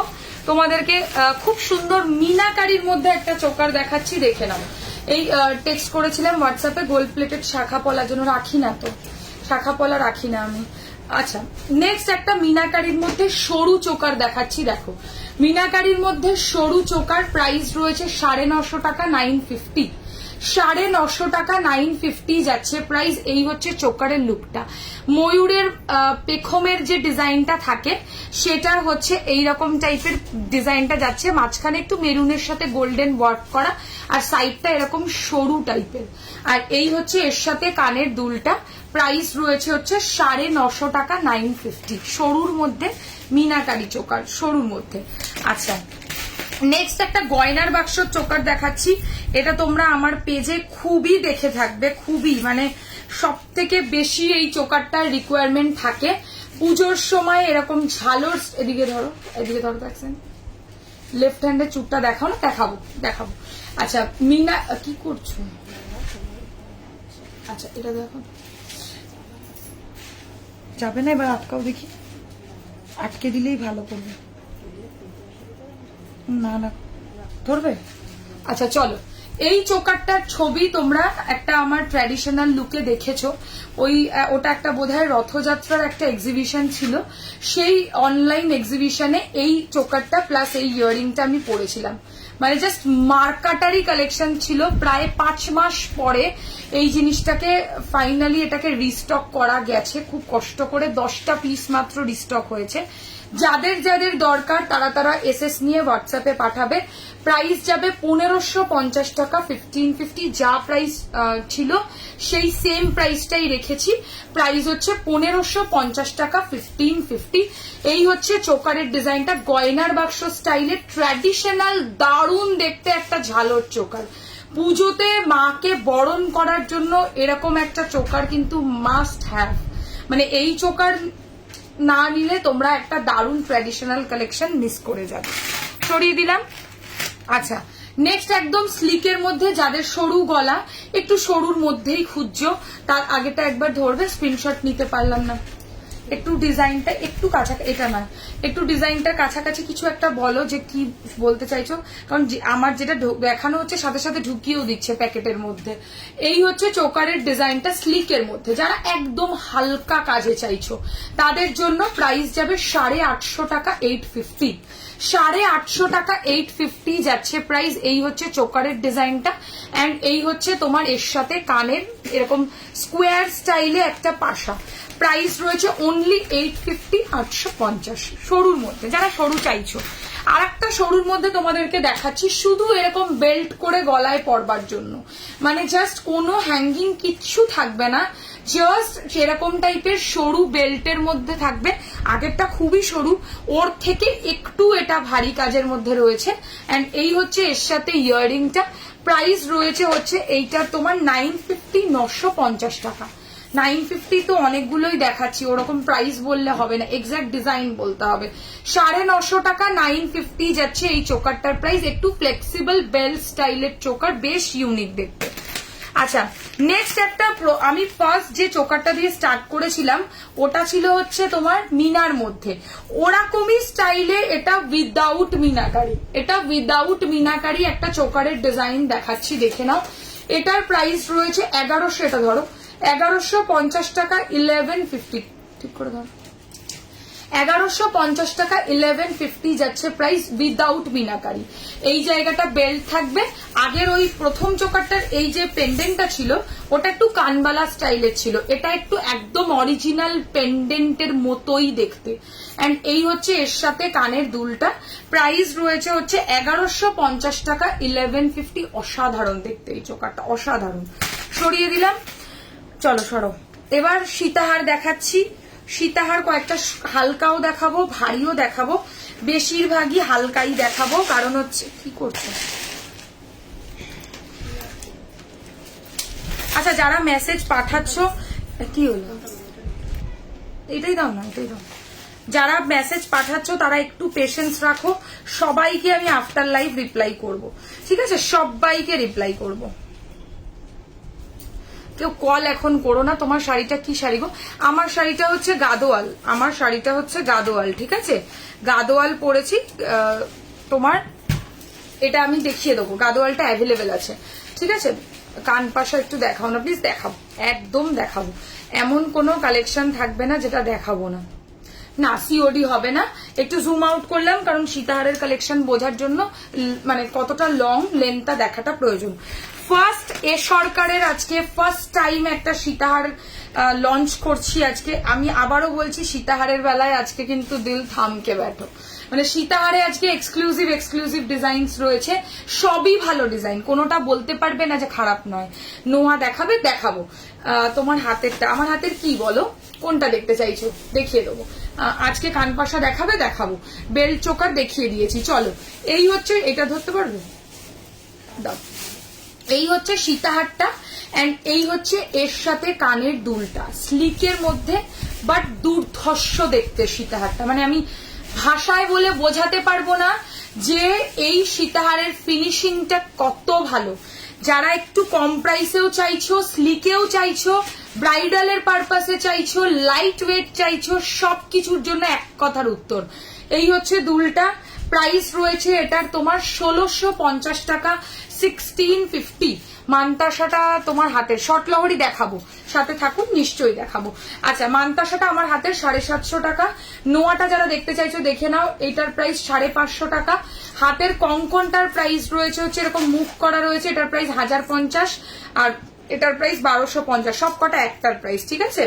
তোমাদেরকে খুব সুন্দর মিনাকারির মধ্যে একটা চোকার দেখাচ্ছি, দেখে নাও। এই টেক্সট করেছিলাম হোয়াটসঅ্যাপে, গোল্ড প্লেটেড শাখা পলার জন্য, রাখি না তো, শাখা পলা রাখি না আমি। আচ্ছা, নেক্সট একটা মিনাকারির মধ্যে সরু চোকার দেখাচ্ছি, দেখো মিনাকারির মধ্যে সরু চোকার। প্রাইস রয়েছে 950 টাকা, 950, 950 টাকা 950 যাচ্ছে প্রাইস। এই হচ্ছে চোকারের লুকটা। ময়ূরের পেখমের যে ডিজাইনটা থাকে সেটার হচ্ছে এইরকম টাইপের ডিজাইনটা যাচ্ছে, মাঝখানে একটু মেরুনের সাথে গোল্ডেন ওয়ার্ক করা, আর সাইডটা এরকম সরু টাইপের। আর এই হচ্ছে এর সাথে কানের দুলটা। প্রাইস রয়েছে হচ্ছে 950 টাকা, 950, সরুর মধ্যে মিনাকারি চোকার, সরুর মধ্যে। আচ্ছা, নেক্সট একটা গয়নার বাক্সর চোকার দেখাচ্ছি। এটা তোমরা আমার পেজে খুবই দেখে থাকবে, খুবই, মানে সব থেকে বেশি এই চোকারটার রিকোয়ারমেন্ট থাকে পুজোর সময়। এরকম ঝালর, এদিকে ধরো, এদিকে ধরো দেখছেন, লেফট হ্যান্ডের চুটটা দেখাও না, দেখাবো দেখাবো। আচ্ছা মিনা কি করছো? আচ্ছা এটা দেখো, যাবে না, এবার আটকাও দেখি, আটকে দিলেই ভালো করবে। না না ধরবে। আচ্ছা চলো, এই চোকারটার ছবি তোমরা একটা আমার ট্র্যাডিশনাল লুকে দেখেছো, ওটা একটা বোধহয় রথযাত্রার একটা এক্সিবিশন ছিল, সেই অনলাইন এক্সিবিশনে এই চোকারটা প্লাস এই ইয়াররিংটা আমি পরেছিলাম। মানে জাস্ট মার্কাটারি কালেকশন ছিল। প্রায় 5 মাস পরে এই জিনিসটাকে ফাইনালি এটাকে রিস্টক করা গেছে, খুব কষ্ট করে 10টা পিস মাত্র রিস্টক হয়েছে। যাদের যাদের দরকার তারা তারা এসএস নিয়ে হোয়াটসঅ্যাপে পাঠাবে। প্রাইস যাবে 1550 টাকা, 1550 যা প্রাইস ছিল সেই সেম প্রাইসটাই রেখেছি। প্রাইস হচ্ছে 1550 টাকা, 1550। এই হচ্ছে চোকারের ডিজাইনটা, গয়নার বাক্স স্টাইলের ট্র্যাডিশনাল দারুণ দেখতে একটা ঝালর চোকার। পুজোতে মাকে বরণ করার জন্য এরকম একটা চোকার কিন্তু মাস্ট হ্যাভ। মানে এই চোকার না নিলে তোমরা একটা দারুণ ট্র্যাডিশনাল কালেকশন মিস করে যাবে। সরিয়ে দিলাম। আচ্ছা নেক্সট একদম স্লিকের মধ্যে, যাদের সরু গলা, একটু সরুর মধ্যেই খুঁজছো, তার আগেটা একবার ধরবে, স্ক্রিনশট নিতে পারলাম না। একটু ডিজাইনটা একটু কাছাকাছি, এটা নয়, একটু ডিজাইনটা কাছাকাছি কিছু একটা বলো যে কি বলতে চাইছো, কারণ আমার যেটা দেখানো হচ্ছে সাথে সাথে ঢুকিয়েও দিচ্ছে প্যাকেটের মধ্যে। এই হচ্ছে চোকারের ডিজাইনটা স্লিকের মধ্যে, যারা একদম হালকা কাজে চাইছো তাদের জন্য প্রাইস যাবে 850 টাকা, 850। 850 টাকা, 850 যাচ্ছে প্রাইস। এই হচ্ছে চোকারের ডিজাইনটা, অ্যান্ড এই হচ্ছে তোমার এর সাথে কানের এরকম স্কোয়ার স্টাইলে একটা পাশা। প্রাইস রয়েছে অনলি 850, 850 সরুর মধ্যে, যারা সরু চাইছো। আর একটা সরুর মধ্যে তোমাদেরকে দেখাচ্ছি, শুধু এরকম বেল্ট করে গলায় পরবার জন্য, মানে জাস্ট কোনো হ্যাঙ্গিং কিচ্ছু থাকবে না, জাস্ট সেরকম টাইপের সরু বেল্টের মধ্যে থাকবে। আগেরটা খুবই সরু, ওর থেকে একটু এটা ভারী কাজের মধ্যে রয়েছে। এন্ড এই হচ্ছে এর সাথে ইয়াররিংটা। প্রাইস রয়েছে হচ্ছে এইটার তোমার 950, 950 টাকা। 950 তো অনেকগুলোই দেখাচ্ছি, ওরকম প্রাইস বললে হবে না, এক্সাক্ট ডিজাইন বলতে হবে। 950 টাকা, 950 যাচ্ছে এই চোকারটার প্রাইস। একটু ফ্লেক্সিবল বেল স্টাইলের চোকার, বেশ ইউনিক দেখতে। আচ্ছা নেক্সট একটা, আমি ফার্স্ট যে চোকারটা দিয়ে স্টার্ট করেছিলাম ওটা ছিল হচ্ছে তোমার মিনার মধ্যে, ওরকমই স্টাইলে এটা উইদাউট মিনাকারি। এটা উইদাউট মিনাকারি একটা চোকারের ডিজাইন দেখাচ্ছি, দেখে নাও। এটার প্রাইস রয়েছে 1100, এটা ধরো 1150 টাকা, 1150, ঠিক করে ধরো 1150 টাকা, 1150 যাচ্ছে প্রাইস উইদাউট মিনাকারি। এই জায়গাটা বেল্ট থাকবে। আগের ওই প্রথম চোকারটার এই যে পেন্ডেন্টটা ছিল ওটা একটু কানবালা স্টাইলের ছিল, এটা একটু একদম অরিজিনাল পেন্ডেন্টের মতোই দেখতে। এন্ড এই হচ্ছে এর সাথে কানের দুলটা। প্রাইস রয়েছে হচ্ছে 1150 টাকা, 1150। অসাধারণ দেখতে এই চোকারটা, অসাধারণ। সরিয়ে দিলাম। চলো সরো, এবার সীতাহার দেখাচ্ছি। সীতাহার কয়েকটা হালকাও দেখাবো, ভারীও দেখাবো, বেশিরভাগই হালকাই দেখাবো, কারণ হচ্ছে কি করছো। আচ্ছা যারা মেসেজ পাঠাচ্ছ, কি হলো, এটাই দাও না, এটাই দাও। যারা মেসেজ পাঠাচ্ছ তারা একটু পেশেন্স রাখো, সবাইকে আমি আফটার লাইভ রিপ্লাই করব, ঠিক আছে, সবাইকে রিপ্লাই করব। কেউ কল এখন করো না। তোমার শাড়িটা কি শাড়ি গো? আমার শাড়িটা হচ্ছে গাদোয়াল, আমার শাড়িটা হচ্ছে গাদোয়াল, ঠিক আছে, গাদোয়াল পরেছি। তোমার এটা আমি দেখিয়ে দেবো, গাদোয়ালটা অ্যাভেলেবেল আছে, ঠিক আছে। কান পাশা একটু দেখাও না প্লিজ, দেখাবো, একদম দেখাবো, এমন কোনো কালেকশন থাকবে না যেটা দেখাবো না। না সিওডি হবে না। একটু জুম আউট করলাম কারণ সীতাহারের কালেকশন বোঝার জন্য মানে কতটা লং লেন্থটা দেখাটা প্রয়োজন। ফার্স্ট এ সরকারের আজকে ফার্স্ট টাইম একটা সীতাহার লঞ্চ করছি আজকে। আমি আবারও বলছি, সীতাহারের বেলায় আজকে কিন্তু দিল থামকে ব্যাঠো, মানে সীতাহারে আজকে এক্সক্লুসিভ ডিজাইনস রয়েছে, সবই ভালো ডিজাইন, কোনোটা বলতে পারবে না যে খারাপ নয়। নোয়া দেখাবে, দেখাবো। তোমার হাতেরটা, আমার হাতের কি বলো, কোনটা দেখতে চাইছো দেখিয়ে দেবো। আজকে কানপাশা দেখাবে, দেখাবো। বেল্ট চোকার দেখিয়ে দিয়েছি। চলো, এই হচ্ছে, এটা ধরতে পারবে, দাও। এই হচ্ছে সীতাহারটা, এন্ড এই হচ্ছে এর সাথে কানের দুলটা, স্লিকের মধ্যে বাট দুর্ধর্ষ দেখতে সীতাহারটা। মানে আমি ভাষায় বলে বোঝাতে পারবো না যে এই সীতাহারের ফিনিশিংটা কত ভালো। যারা একটু কম প্রাইসেও চাইছো, স্লিকেও চাইছো, ব্রাইডালের পারপাসে চাইছো, লাইট ওয়েট চাইছো, সবকিছুর জন্য এক কথার উত্তর। এই হচ্ছে দুলটা, প্রাইস রয়েছে এটার তোমার 1650 টাকা, 1650। মানতাসাটা তোমার হাতের, শর্ট লহরি দেখাবো, সাথে থাকুন, নিশ্চয়ই দেখাবো। আচ্ছা, মানতাসাটা আমার হাতের 750 টাকা। নোয়াটা যারা দেখতে চাইছো দেখে নাও, এটার প্রাইস 550 টাকা। হাতের কঙ্কনটার প্রাইস রয়েছে হচ্ছে এরকম মুখ করা রয়েছে, এটার প্রাইস 1050, আর এটার প্রাইস 1250। সব কটা একটার প্রাইস, ঠিক আছে।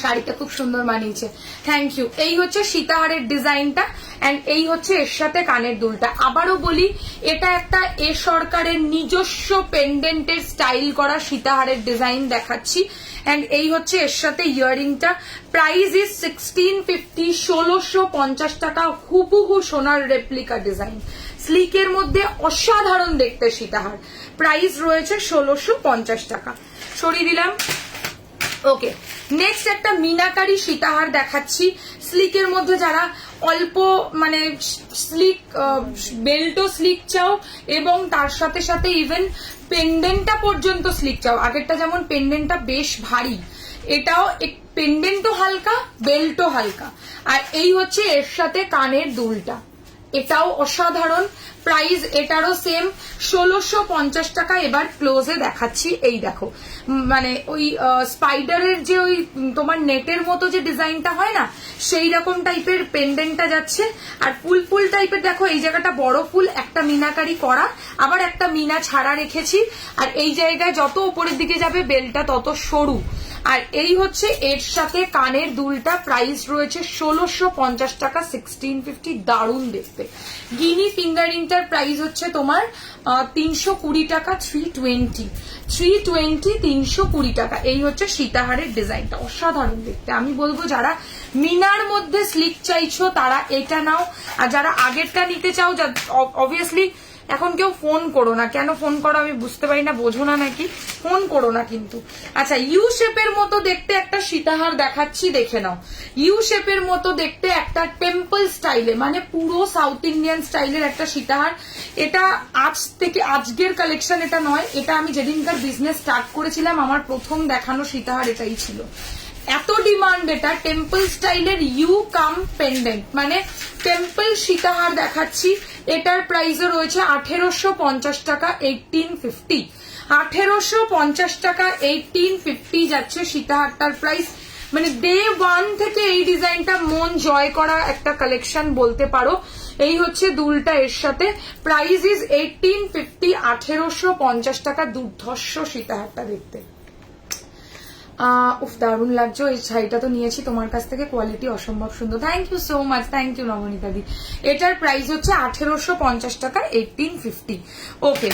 শাড়িটা খুব সুন্দর মানিয়েছে, থ্যাংক ইউ। এই হচ্ছে সীতাহারের ডিজাইনটা, এন্ড এই হচ্ছে এর সাথে কানের দুলটা। আবারও বলি, এটা একটা এ সরকারের নিজস্ব পেন্ডেন্টের স্টাইল করা সীতাহারের ডিজাইন দেখাচ্ছি, এন্ড এই হচ্ছে এর সাথে ইয়াররিংটা। প্রাইস ইজ 1650, 1650 টাকা। হুবহু সোনার রেপ্লিকা ডিজাইন, স্লিকের মধ্যে অসাধারণ দেখতে সীতাহার। প্রাইস রয়েছে 1650 টাকা। সরিয়ে দিলাম। ওকে, নেক্সট একটা মিনাকারি সীতাহার দেখাচ্ছি। স্লিকের মধ্যে যারা অল্প মানে স্লিক, বেল্টও স্লিক চাও এবং তার সাথে সাথে ইভেন পেন্ডেন্টটা পর্যন্ত স্লিক চাও। আগেরটা যেমন পেন্ডেন্টটা বেশ ভারী, এটাও পেন্ডেন্টও হালকা, বেল্টও হালকা। আর এই হচ্ছে এর সাথে কানের দুলটা, এটাও অসাধারণ। প্রাইস এটারও সেম 1650 টাকা। এবার ক্লোজে দেখাচ্ছি, এই দেখো, মানে ওই স্পাইডারের যে ওই তোমার নেটের মতো যে ডিজাইনটা হয় না, সেই রকম টাইপের পেন্ডেন্টটা যাচ্ছে। আর ফুল ফুল টাইপের দেখো, এই জায়গাটা বড় ফুল, একটা মিনাকারি করা, আবার একটা মিনা ছাড়া রেখেছি। আর এই জায়গায় যত উপরের দিকে যাবে বেলটা তত সরু। আর এই হচ্ছে এর সাথে কানের দুলটা। প্রাইস রয়েছে 1650 টাকা, 1650। দারুণ দেখতে। গিনি ফিঙ্গারিংটার প্রাইস হচ্ছে তোমার 320 টাকা, 320, 320 টাকা। এই হচ্ছে সীতাহারের ডিজাইনটা, অসাধারণ দেখতে। আমি বলবো যারা মিনার মধ্যে স্লিক চাইছো তারা এটা নাও, আর যারা আগেরটা নিতে চাও, অবভিয়াসলি এখন কেউ ফোন করো না, কেন ফোন করো আমি বুঝতে পারি না, বোঝো না নাকি, ফোন করো না কিন্তু। আচ্ছা, ইউ শেপের মতো দেখতে একটা সীতাহার দেখাচ্ছি, দেখে নাও। ইউ শেপের মতো দেখতে একটা টেম্পল স্টাইলে, মানে পুরো সাউথ ইন্ডিয়ান স্টাইলের একটা সীতাহার। এটা আজ থেকে, আজকের কালেকশন এটা নয়, এটা আমি যেদিনকার বিজনেস স্টার্ট করেছিলাম আমার প্রথম দেখানো সীতাহার এটাই ছিল। এত ডিমান্ড এটা, টেম্পল স্টাইলের ইউ কাম পেন্ডেন্ট, মানে টেম্পল সীতাহার দেখাচ্ছি। এটার প্রাইসও রয়েছে 1850 টাকা, 1850। 1850 টাকা, 1850 যাচ্ছে সীতাহারটার প্রাইস। মানে ডে ওয়ান থেকে এই ডিজাইনটা মন জয় করা একটা কালেকশন বলতে পারো। এই হচ্ছে দুলটা এর সাথে। প্রাইস ইজ 1850, 1850 টাকা। দুর্ধর্ষ সীতাহারটা দেখতে, উফ দারুণ লাগছে। এই শাড়িটা তো নিয়েছি তোমার কাছ থেকে, কোয়ালিটি অসম্ভব সুন্দর। Thank you so much, thank you Nabanita di. এটার প্রাইস হচ্ছে 1850 টাকা, 1850। ওকে,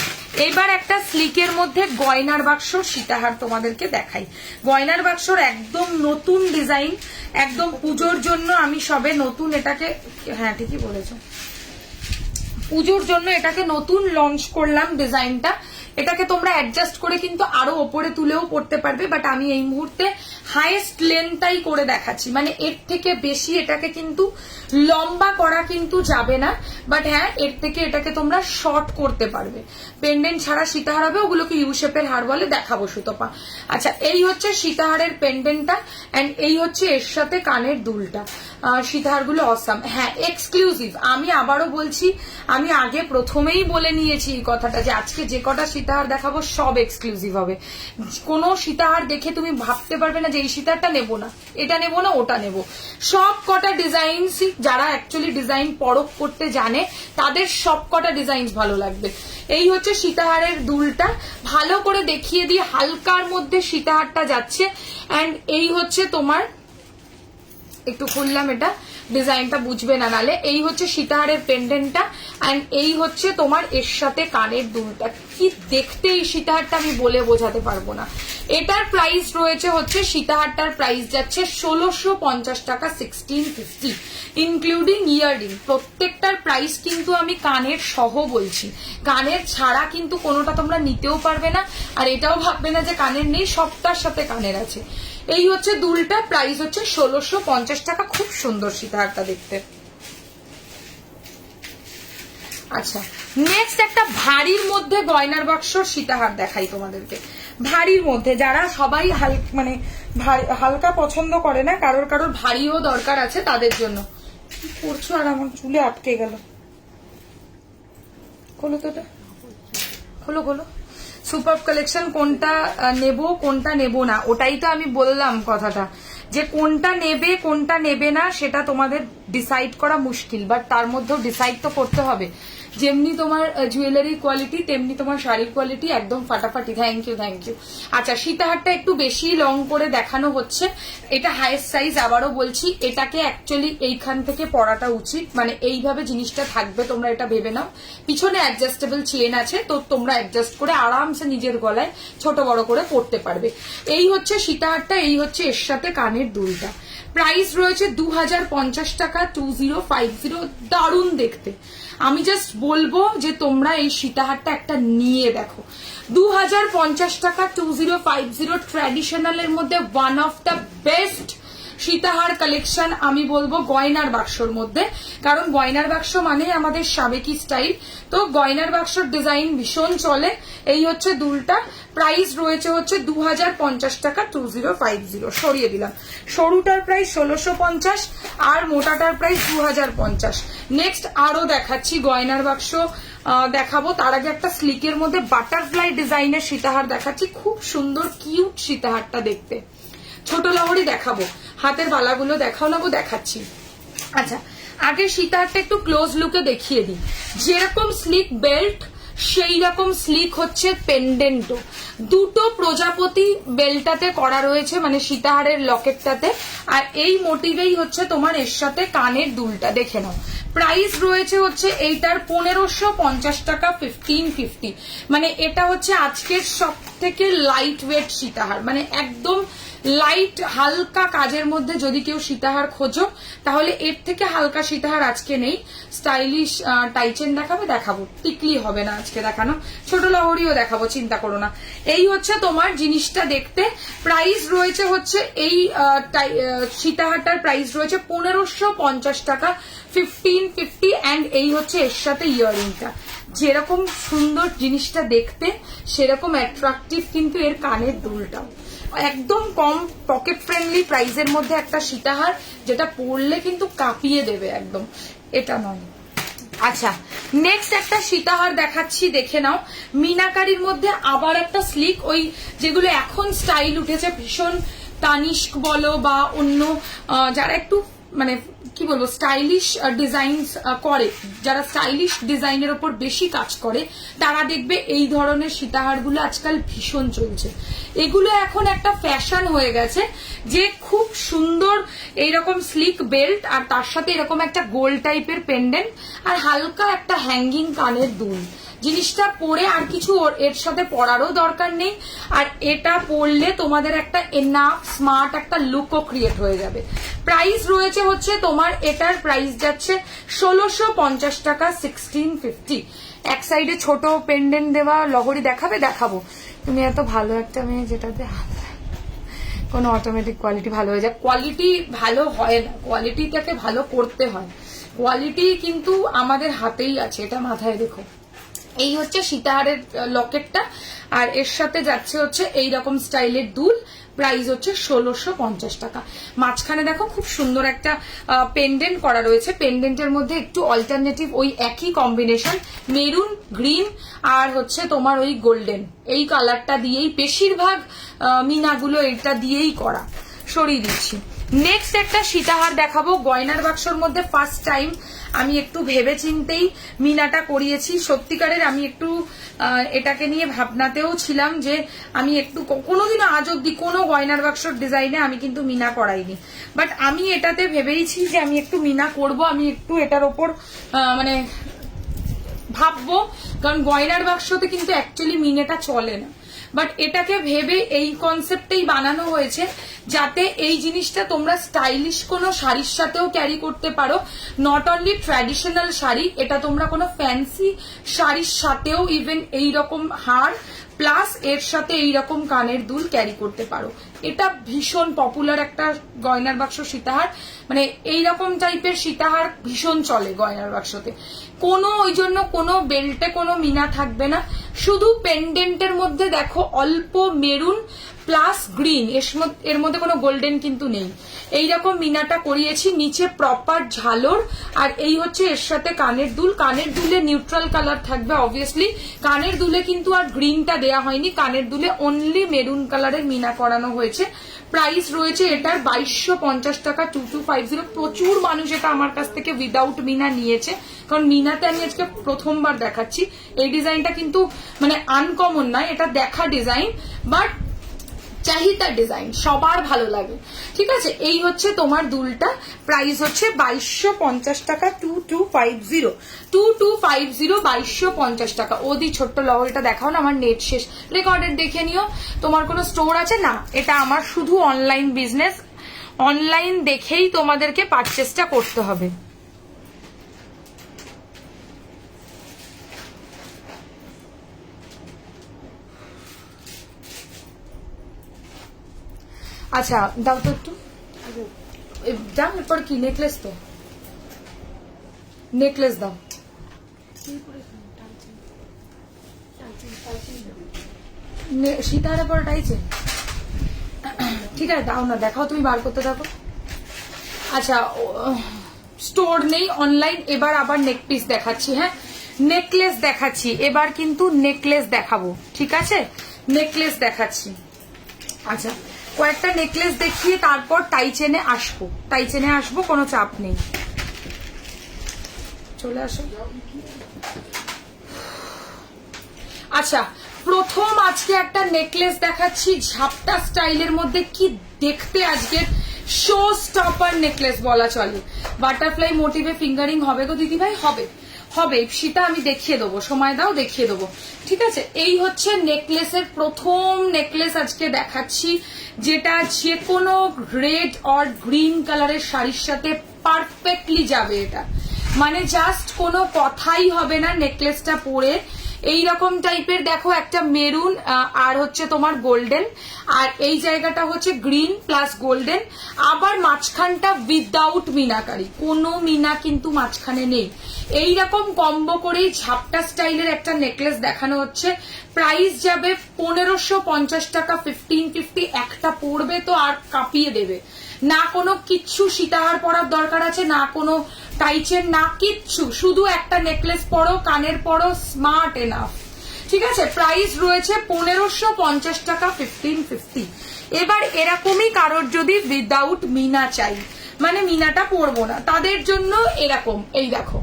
এবার একটা স্লিকের মধ্যে গয়নার বাক্স সীতাহার তোমাদেরকে দেখাই। গয়নার বাক্সর একদম নতুন ডিজাইন, একদম পুজোর জন্য আমি সবে নতুন এটাকে, হ্যাঁ ঠিকই বলেছো, পুজোর জন্য এটাকে নতুন লঞ্চ করলাম ডিজাইনটা। এটাকে তোমরা অ্যাডজাস্ট করে কিন্তু আরো ওপরে তুলেও পড়তে পারবে, বাট আমি এই মুহূর্তে হাইয়েস্ট লেন্থটাই করে দেখাচ্ছি, মানে এর থেকে বেশি এটাকে কিন্তু লম্বা করা কিন্তু যাবে না, বাট হ্যাঁ এর থেকে এটাকে তোমরা শর্ট করতে পারবে। পেন্ডেন্ট ছাড়া সীতাহার হবে, ওগুলোকে ইউ শেপের হার বলে, দেখাবো সুতপা। আচ্ছা, এই হচ্ছে সীতাহারের পেন্ডেন্টটা, এন্ড এই হচ্ছে এর সাথে কানের দুলটা। সীতাহারগুলো অসাম, হ্যাঁ এক্সক্লুসিভ। আমি আবারও বলছি, আমি আগে প্রথমেই বলে নিয়েছি এই কথাটা, যে আজকে যে কটা সীতাহার দেখাবো সব এক্সক্লুসিভ হবে। কোনো সীতাহার দেখে তুমি ভাবতে পারবে না যে এই সীতাহারটা নেবো না, এটা নেবো না, ওটা নেবো। সব কটা ডিজাইন, যারা অ্যাকচুয়ালি ডিজাইন পরখ করতে জানে তাদের সব কটা ডিজাইন ভালো লাগবে। এই হচ্ছে সীতাহারের দুলটা, ভালো করে দেখিয়ে দিয়ে, হালকার মধ্যে সীতাহারটা যাচ্ছে। এন্ড এই হচ্ছে তোমার, একটু খুললাম এটা, ডিজাইনটা বুঝবে না নালে। এই হচ্ছে সীতাহারের পেন্ডেন্টটা, এন্ড এই হচ্ছে তোমার এর সাথে কানের দুলটা। কি দেখতে এই সীতাহারটা আমি বলে বোঝাতে পারবো না। এটার প্রাইস রয়েছে হচ্ছে, সীতাহারটার প্রাইস যাচ্ছে 1650 টাকা, 1650, ইনক্লুডিং ইয়াররিং। প্রত্যেকটার প্রাইস কিন্তু আমি কানের সহ বলছি, কানের ছাড়া কিন্তু কোনোটা তোমরা নিতেও পারবে না। আর এটাও ভাববে না যে কানের নেই, সবটার সাথে কানের আছে। এই হচ্ছে দুলটা, প্রাইস হচ্ছে 1650 টাকা। খুব সুন্দর সীতাহারটা দেখতে। আচ্ছা, নেক্সট একটা ভারীর মধ্যে গয়নার বাক্স সীতাহার দেখাই তোমাদেরকে। ভারীর মধ্যে যারা সবাই মানে হালকা পছন্দ করে না, কারোর কারোর ভারীও দরকার আছে, তাদের জন্য। কি করছো? আর আমার চুলে আটকে গেল। খোলো তো, খোলো খোলো। সুপার কালেকশন কোনটা নেব কোনটা নেব না, ওটাই তো আমি বললাম কথাটা, যে কোনটা নেবে কোনটা নেবে না সেটা তোমাদের ডিসাইড করা মুশকিল, বাট তার মধ্যেও ডিসাইড তো করতে হবে। যেমনি তোমার জুয়েলারি কোয়ালিটি তেমনি তোমার শাড়ির কোয়ালিটি একদম ফাটাফাটি। Thank you, thank you. আচ্ছা, সীতাহারটা একটু বেশি লং করে দেখানো হচ্ছে, এটা হাইয়েস্ট সাইজ। আবারও বলছি, এটাকে অ্যাকচুয়ালি এইখান থেকে পরাটা উচিত, মানে এইভাবে জিনিসটা থাকবে, তোমরা এটা ভেবে নাও। পিছনে অ্যাডজাস্টেবল চেন আছে, তো তোমরা অ্যাডজাস্ট করে আরামসে নিজের গলায় ছোট বড় করে পরতে পারবে। এই হচ্ছে সীতাহারটা, এই হচ্ছে এর সাথে কানের দুলটা। প্রাইস রয়েছে 2050 টাকা, 2050। দারুণ দেখতে। আমি জাস্ট বলবো যে তোমরা এই সীতাহারটা একটা নিয়ে দেখো। 2050 টাকা, 2050। ট্র্যাডিশনালের মধ্যে ওয়ান অফ দ্য বেস্ট সীতাহার কালেকশন আমি বলবো গয়নার বাক্সর মধ্যে, কারণ গয়নার বাক্স মানে আমাদের সাবেকি স্টাইল, তো গয়নার বাক্সর ডিজাইন ভীষণ চলে। এই হচ্ছে দুলটা। প্রাইস রয়েছে হচ্ছে 2050 টাকা, 2050। সরিয়ে দিলাম। সরুটার প্রাইস 1650 আর মোটাটার প্রাইস 2050। নেক্সট আরো দেখাচ্ছি গয়নার বাক্স দেখাবো, তার আগে একটা স্লিকের মধ্যে বাটারফ্লাই ডিজাইনের সীতাহার দেখাচ্ছি। খুব সুন্দর কিউট সীতাহারটা দেখতে। ছোট লহরি দেখাবো, হাতের বালাগুলো দেখাও না, দেখাচ্ছি। আচ্ছা, আগে সীতাহারটা একটু ক্লোজ লুকে দেখিয়ে দিই। যেরকম স্লিক বেল্ট সেই রকম স্লিক হচ্ছে পেন্ডেন্টও। দুটো প্রজাপতি বেল্টটাতে করা রয়েছে, মানে সীতাহারের লকেটটাতে, আর এই মোটিভেই হচ্ছে তোমার এর সাথে কানের দুলটা। দেখে নাও। প্রাইস রয়েছে হচ্ছে এইটার 1550 টাকা, 1550। মানে এটা হচ্ছে আজকের সব থেকে লাইট ওয়েট সীতাহার, মানে একদম লাইট হালকা কাজের মধ্যে যদি কেউ সীতাহার খোঁজো তাহলে এর থেকে হালকা সীতাহার আজকে নেই। স্টাইলিশ টাইচেন দেখাবো, টিকলি হবে না আজকে দেখানো, ছোট লহরিও দেখাবো, চিন্তা করো না। এই হচ্ছে তোমার জিনিসটা দেখতে। প্রাইস রয়েছে হচ্ছে এই সীতাহারটার প্রাইস রয়েছে 1550 টাকা, 1550। অ্যান্ড এই হচ্ছে এর সাথে ইয়াররিংটা। যেরকম সুন্দর জিনিসটা দেখতে সেরকম অ্যাট্রাকটিভ কিন্তু এর কানের দুলটাও। একদম কম পকেট ফ্রেন্ডলি প্রাইসের মধ্যে একটা সীতাহার, যেটা পরলে কিন্তু কাঁপিয়ে দেবে একদম, এটা নয়। আচ্ছা, নেক্সট একটা সীতাহার দেখাচ্ছি, দেখে নাও। মিনাকারির মধ্যে আবার একটা স্লিক, ওই যেগুলো এখন স্টাইল উঠেছে ভীষণ, তানিস্ক বলো বা অন্য যারা একটু মানে কি বলবো স্টাইলিশ ডিজাইন করে, যারা স্টাইলিশ ডিজাইনের ওপর বেশি কাজ করে, তারা দেখবে এই ধরনের সীতাহারগুলো আজকাল ভীষণ চলছে। এগুলো এখন একটা ফ্যাশন হয়ে গেছে, যে খুব সুন্দর এইরকম স্লিক বেল্ট আর তার সাথে এরকম একটা গোল টাইপের পেন্ডেন্ট আর হালকা একটা হ্যাঙ্গিং কানের দুল। জিনিসটা পরে আর কিছু এর সাথে পরারও দরকার নেই, আর এটা পরলে তোমাদের একটা এনাফ স্মার্ট একটা লুকও ক্রিয়েট হয়ে যাবে। প্রাইস রয়েছে হচ্ছে তোমার, এটার প্রাইস যাচ্ছে 1650 টাকা, 1650। এক সাইডে ছোট পেন্ডেন্ট দেওয়া লহরি দেখাবো। তুমি এত ভালো একটা মেয়ে যেটাতে কোনো অটোমেটিক কোয়ালিটি ভালো হয়ে যায়। কোয়ালিটি ভালো হয় না, কোয়ালিটিটাকে ভালো করতে হয়। কোয়ালিটি কিন্তু আমাদের হাতেই আছে, এটা মাথায় রেখো। এই হচ্ছে সীতাহারের লকেটটা, আর এর সাথে যাচ্ছে হচ্ছে এইরকম স্টাইলের দুল। প্রাইস হচ্ছে 1650 টাকা। মাঝখানে দেখো খুব সুন্দর একটা পেন্ডেন্ট করা রয়েছে। পেন্ডেন্টের মধ্যে একটু অল্টারনেটিভ ওই একই কম্বিনেশন, মেরুন, গ্রিন আর হচ্ছে তোমার ওই গোল্ডেন, এই কালারটা দিয়েই বেশিরভাগ মিনাগুলো এটা দিয়েই করা। সরিয়ে দিচ্ছি। নেক্সট একটা সীতাহার দেখাবো গয়নার বাক্সর মধ্যে। ফার্স্ট টাইম আমি একটু ভেবে চিন্তেই মিনাটা করিয়েছি। সত্যিকারের আমি একটু এটাকে নিয়ে ভাবনাতেও ছিলাম যে আমি একটু কোনোদিনও আজ অব্দি কোনো গয়নার বাক্সর ডিজাইনে আমি কিন্তু মিনা করাইনি, বাট আমি এটাতে ভেবেইছি যে আমি একটু মিনা করব। আমি একটু এটার ওপর মানে ভাববো, কারণ গয়নার বাক্সতে কিন্তু অ্যাকচুয়ালি মিনেটা চলে না, বাট এটাকে ভেবে এই কনসেপ্টেই বানানো হয়েছে যাতে এই জিনিসটা তোমরা স্টাইলিশ কোনো শাড়ির সাথেও ক্যারি করতে পারো। নট অনলি ট্র্যাডিশনাল শাড়ি, এটা তোমরা কোনো ফ্যান্সি শাড়ির সাথেও ইভেন এইরকম হার প্লাস এর সাথে এইরকম কানের দুল ক্যারি করতে পারো। এটা ভীষণ পপুলার একটা গয়নার বাক্স সীতাহার, মানে এইরকম টাইপের সীতাহার ভীষণ চলে গয়নার বাক্সতে। কোনো ওই জন্য কোনো বেল্টে কোনো মিনা থাকবে না, শুধু পেন্ডেন্টের মধ্যে দেখো অল্প মেরুন প্লাস গ্রিন, এর মধ্যে কোনো গোল্ডেন কিন্তু নেই। এইরকম মিনাটা করিয়েছি, নিচে প্রপার ঝালর, আর এই হচ্ছে এর সাথে কানের দুল। কানের দুলে নিউট্রাল কালার থাকবে অবভিয়াসলি, কানের দুলে কিন্তু আর গ্রিনটা দেয়া হয়নি, কানের দুলে অনলি মেরুন কালারের মিনা করানো হয়েছে। প্রাইস রয়েছে এটার 2250 টাকা, 2250। প্রচুর মানুষ এটা আমার কাছ থেকে উইদাউট মিনা নিয়েছে, কারণ মিনাতে আমি আজকে প্রথমবার দেখাচ্ছি। এই ডিজাইনটা কিন্তু মানে আনকমন নয়, এটা দেখা ডিজাইন, বাট চাহিদা ডিজাইন, সবার ভালো লাগে। ঠিক আছে, এই হচ্ছে তোমার দুলটা, প্রাইস হচ্ছে 2250 টাকা, 2250, 2250 টাকা। ওদি ছোট্ট লহরিটা দেখাও না, আমার নেট শেষ। রেকর্ডেড দেখে নিও। তোমার কোনো স্টোর আছে না, এটা আমার শুধু অনলাইন বিজনেস, অনলাইন দেখেই তোমাদেরকে পারচেসটা করতে হবে। আচ্ছা দাও তো একটু, দাও। এরপর কি নেকলেস? তো নেকলেস দাও। সীতাহারের পর টাইছে, ঠিক আছে দাও না, দেখাও, তুমি বার করতে থাকো। আচ্ছা স্টোর নেই, অনলাইন। এবার আবার নেক পিস দেখাচ্ছি, হ্যাঁ নেকলেস দেখাচ্ছি, এবার কিন্তু নেকলেস দেখাবো, ঠিক আছে নেকলেস দেখাচ্ছি। আচ্ছা কয়েকটা নেকলেস দেখিয়ে তারপর টাই চেনে আসবো, কোনো চাপ নেই, চলে আসো। আচ্ছা প্রথম আজকে একটা নেকলেস দেখাচ্ছি ঝাপটা স্টাইলের মধ্যে, কি দেখতে আজকে শো স্টপার নেকলেস বলা চলে। বাটারফ্লাই মোটিভে ফিঙ্গারিং হবে গো দিদি ভাই, হবে হবে, সেটা আমি দেখিয়ে দেবো, সময় দাও দেখিয়ে দেবো, ঠিক আছে। এই হচ্ছে নেকলেসের প্রথম নেকলেস আজকে দেখাচ্ছি, যেটা যে কোনো রেড অর গ্রিন কালারের শাড়ির সাথে পারফেক্টলি যাবে। এটা মানে জাস্ট কোনো কথাই হবে না নেকলেসটা পরে। এইরকম টাইপের দেখো, একটা মেরুন আর হচ্ছে তোমার গোল্ডেন, আর এই জায়গাটা হচ্ছে গ্রিন প্লাস গোল্ডেন, আবার মাঝখানটা উইদাউট মিনাকারি, কোনো মিনা কিন্তু মাঝখানে নেই। এইরকম কম্বো করেই ঝাপটা স্টাইলের একটা নেকলেস দেখানো হচ্ছে। প্রাইস যাবে 1550 টাকা, 1550। একটা পরবে তো আর কাঁপিয়ে দেবে, না কোনো কিচ্ছু সীতাহার পরার দরকার আছে, না কোনো টাইচেন, না কিচ্ছু, শুধু একটা নেকলেস পরো, কানের পরো, স্মার্ট এনাফ, ঠিক আছে। প্রাইস রয়েছে 1550 টাকা, 1550। এবার এরকমই কারোর যদি উইদাউট মিনা চাই, মানে মিনাটা পরবো না, তাদের জন্য এরকম, এই দেখো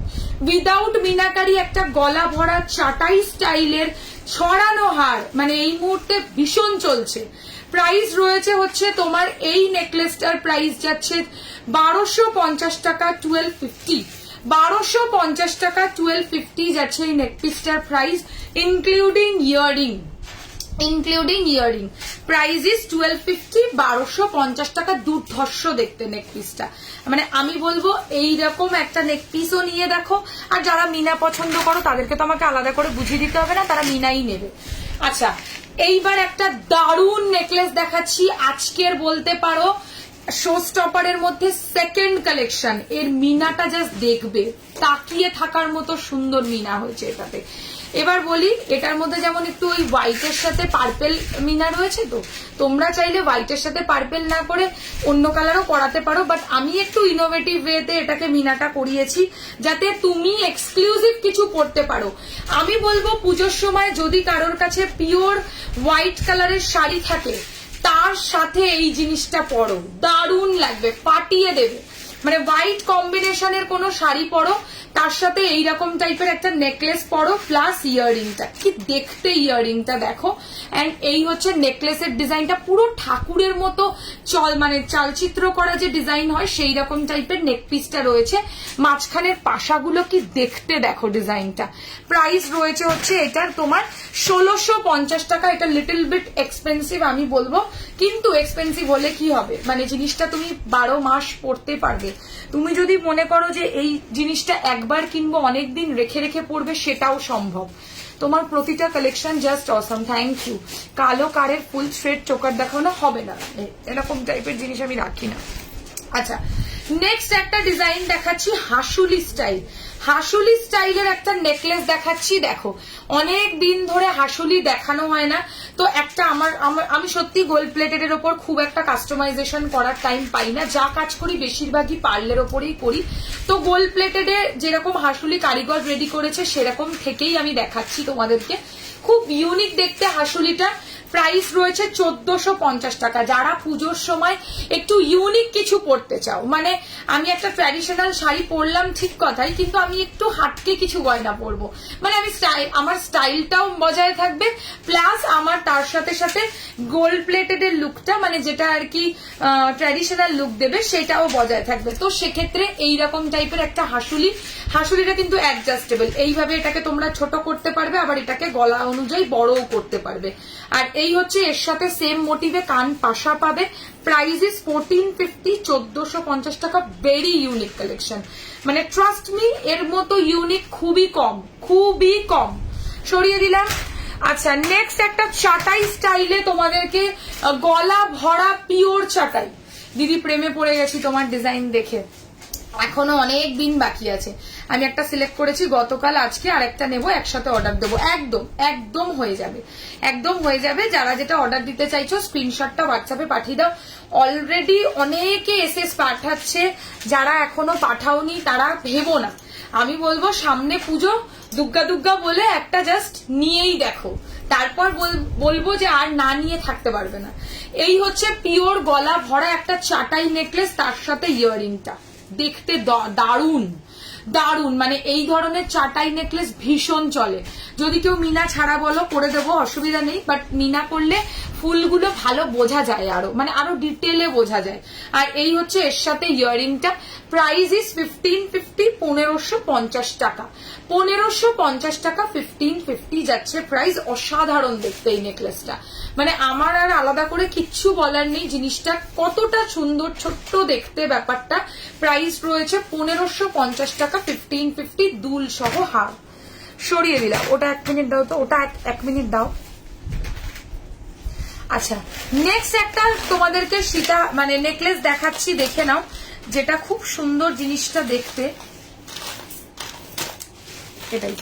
উইদাউট মিনাকারি একটা গলা ভরা চাটাই স্টাইলের ছড়ানো হার, মানে এই মুহূর্তে ভীষণ চলছে। প্রাইস রয়েছে হচ্ছে তোমার এই নেকলেসটার প্রাইস যাচ্ছে 1250 টাকা, 1250, 1250 টাকা, 1250 যাচ্ছে এই নেকপিসটার price, including earring, price is 1250, 1250 টাকা। দুর্ধর্ষ দেখতে নেকপিসটা, মানে আমি বলবো এইরকম একটা নেকপিসও নিয়ে দেখো। আর যারা মিনা পছন্দ করো তাদেরকে তো আমাকে আলাদা করে বুঝিয়ে দিতে হবে না, তারা মিনাই নেবে। আচ্ছা এইবার একটা দারুণ নেকলেস দেখাচ্ছি, আজকের বলতে পারো শো স্টপারের মধ্যে সেকেন্ড কালেকশন। এর মিনাটা জাস্ট দেখবে, তাকিয়ে থাকার মতো সুন্দর মিনা হয়েছে এটাতে। এবার বলি, এটার মধ্যে যেমন একটু ওই হোয়াইটের সাথে পার্পেল মিনা রয়েছে, তো তোমরা চাইলে হোয়াইটের সাথে পার্পেল না করে অন্য কালারও করাতে পারো, বাট আমি একটু ইনোভেটিভ ওয়েতে এটাকে মিনাটা করিয়েছি যাতে তুমি এক্সক্লুসিভ কিছু করতে পারো। আমি বলবো পুজোর সময় যদি কারোর কাছে পিওর হোয়াইট কালারের শাড়ি থাকে, তার সাথে এই জিনিসটা পরো, দারুণ লাগবে, ফাটিয়ে দেবে। মানে হোয়াইট কম্বিনেশনের কোনো শাড়ি পরো, তার সাথে এইরকম টাইপের একটা নেকলেস পরো, প্লাস ইয়াররিংটা, কি দেখতে ইয়াররিংটা দেখো। এন্ড এই হচ্ছে নেকলেসের ডিজাইনটা, পুরো ঠাকুরের মতো মানে চালচিত্র করা যে ডিজাইন হয় সেই রকম টাইপের নেকপিসটা রয়েছে। মাঝখানের পাশাগুলো কি দেখতে দেখো ডিজাইনটা। প্রাইস রয়েছে হচ্ছে এটার তোমার 1650 টাকা। এটা লিটল বিট এক্সপেন্সিভ আমি বলবো, কিন্তু এক্সপেন্সিভ হলে কি হবে, মানে জিনিসটা তুমি 12 মাস পরতে পারবে। তুমি যদি মনে করো যে এই জিনিসটা একবার কিনবো অনেকদিন রেখে রেখে পড়বে, সেটাও সম্ভব। তোমার প্রতিটা collection just awesome, thank you. কালো কারের ফুল থ্রেড চোকার দেখানো হবে না, এরকম টাইপের জিনিস আমি রাখি না। আচ্ছা নেক্সট একটা ডিজাইন দেখাচ্ছি হাসুলি স্টাইল। হাসুলি স্টাইলের একটা নেকলেস দেখাচ্ছি। দেখো অনেক দিন ধরে হাসুলি দেখানো হয় না, তো একটা আমি সত্যি গোল্ড প্লেটেড এর ওপর খুব একটা কাস্টমাইজেশন করার টাইম পাই না, যা কাজ করি বেশিরভাগই পার্লের ওপরেই করি। তো গোল্ড প্লেটেড এ যেরকম হাসুলি কারিগর রেডি করেছে সেরকম থেকেই আমি দেখাচ্ছি তোমাদেরকে। খুব ইউনিক দেখতে হাসুলিটা। প্রাইস রয়েছে 1450 টাকা। যারা পুজোর সময় একটু ইউনিক কিছু পরতে চাও, মানে আমি একটা ট্র্যাডিশনাল শাড়ি পরলাম ঠিক কথাই, কিন্তু আমি একটু হাটকে কিছু গয়না পরবো, মানে আমি আমার স্টাইলটাও বজায় থাকবে, প্লাস আমার তার সাথে সাথে গোল্ড প্লেটেড এর লুকটা, মানে যেটা আর কি ট্র্যাডিশনাল লুক দেবে সেটাও বজায় থাকবে। তো সেক্ষেত্রে এইরকম টাইপের একটা হাসুলিটা কিন্তু অ্যাডজাস্টেবল, এইভাবে এটাকে তোমরা ছোট করতে পারবে, আবার এটাকে গলা অনুযায়ী বড়ও করতে পারবে। আর এই হচ্ছে এর সাথে সেম মোটিভে কান পাশা পাবে। প্রাইস ইজ 1450, 1450 টাকা। ভেরি ইউনিক কালেকশন, মানে ট্রাস্ট মি এর মতো ইউনিক খুবই কম, খুবই কম। সরিয়ে দিলাম। আচ্ছা, নেক্সট একটা চাটাই স্টাইলে তোমাদেরকে, গলা ভরা পিওর চাটাই। দিদি প্রেমে পড়ে গেছি তোমার ডিজাইন দেখে, এখনো অনেক দিন বাকি আছে। আমি একটা সিলেক্ট করেছি গতকাল, আজকে আরেকটা নেবো, একসাথে অর্ডার দেবো। একদম একদম হয়ে যাবে, একদম হয়ে যাবে। যারা যেটা অর্ডার দিতে চাইছো স্ক্রিনশটটা হোয়াটসঅ্যাপে পাঠিয়ে দাও। অলরেডি অনেকে এসএস পাঠাচ্ছে, যারা এখনো পাঠাওনি তারা ভেবো না। আমি বলবো সামনে পুজো, দুগ্গা দুগ্গা বলে একটা জাস্ট নিয়েই দেখো, তারপর বলবো যে আর না নিয়ে থাকতে পারবে না। এই হচ্ছে পিওর গলা ভরা একটা চাটাই নেকলেস, তার সাথে ইয়াররিংটা দেখতে দারুণ দারুণ, মানে এই ধরনের চাটাই নেকলেস ভীষণ চলে। যদি কেউ মিনা ছাড়া বলো করে দেবো, অসুবিধা নেই, বাট মিনা করলে ফুলগুলো ভালো বোঝা যায়, আরো ডিটেলে বোঝা যায়। আর এই হচ্ছে এর সাথে ইয়াররিংটা। প্রাইস ইজ 1550, 1550 টাকা। 1550 টাকা, 1550 যাচ্ছে প্রাইস। অসাধারণ দেখতে এই নেকলেসটা, মানে আমার আর আলাদা করে কিচ্ছু বলার নেই, জিনিসটা কতটা সুন্দর, ছোট্ট দেখতে ব্যাপারটা। প্রাইস রয়েছে 1550 টাকা, 1550 দুল সহ হার। সরিয়ে দিলাম। ওটা 1 মিনিট দাও তো, ওটা 1 মিনিট দাও। আচ্ছা, নেক্সট একটা তোমাদেরকে সীতা মানে নেকলেস দেখাচ্ছি, দেখে নাও, যেটা খুব সুন্দর জিনিসটা দেখতে। এটাই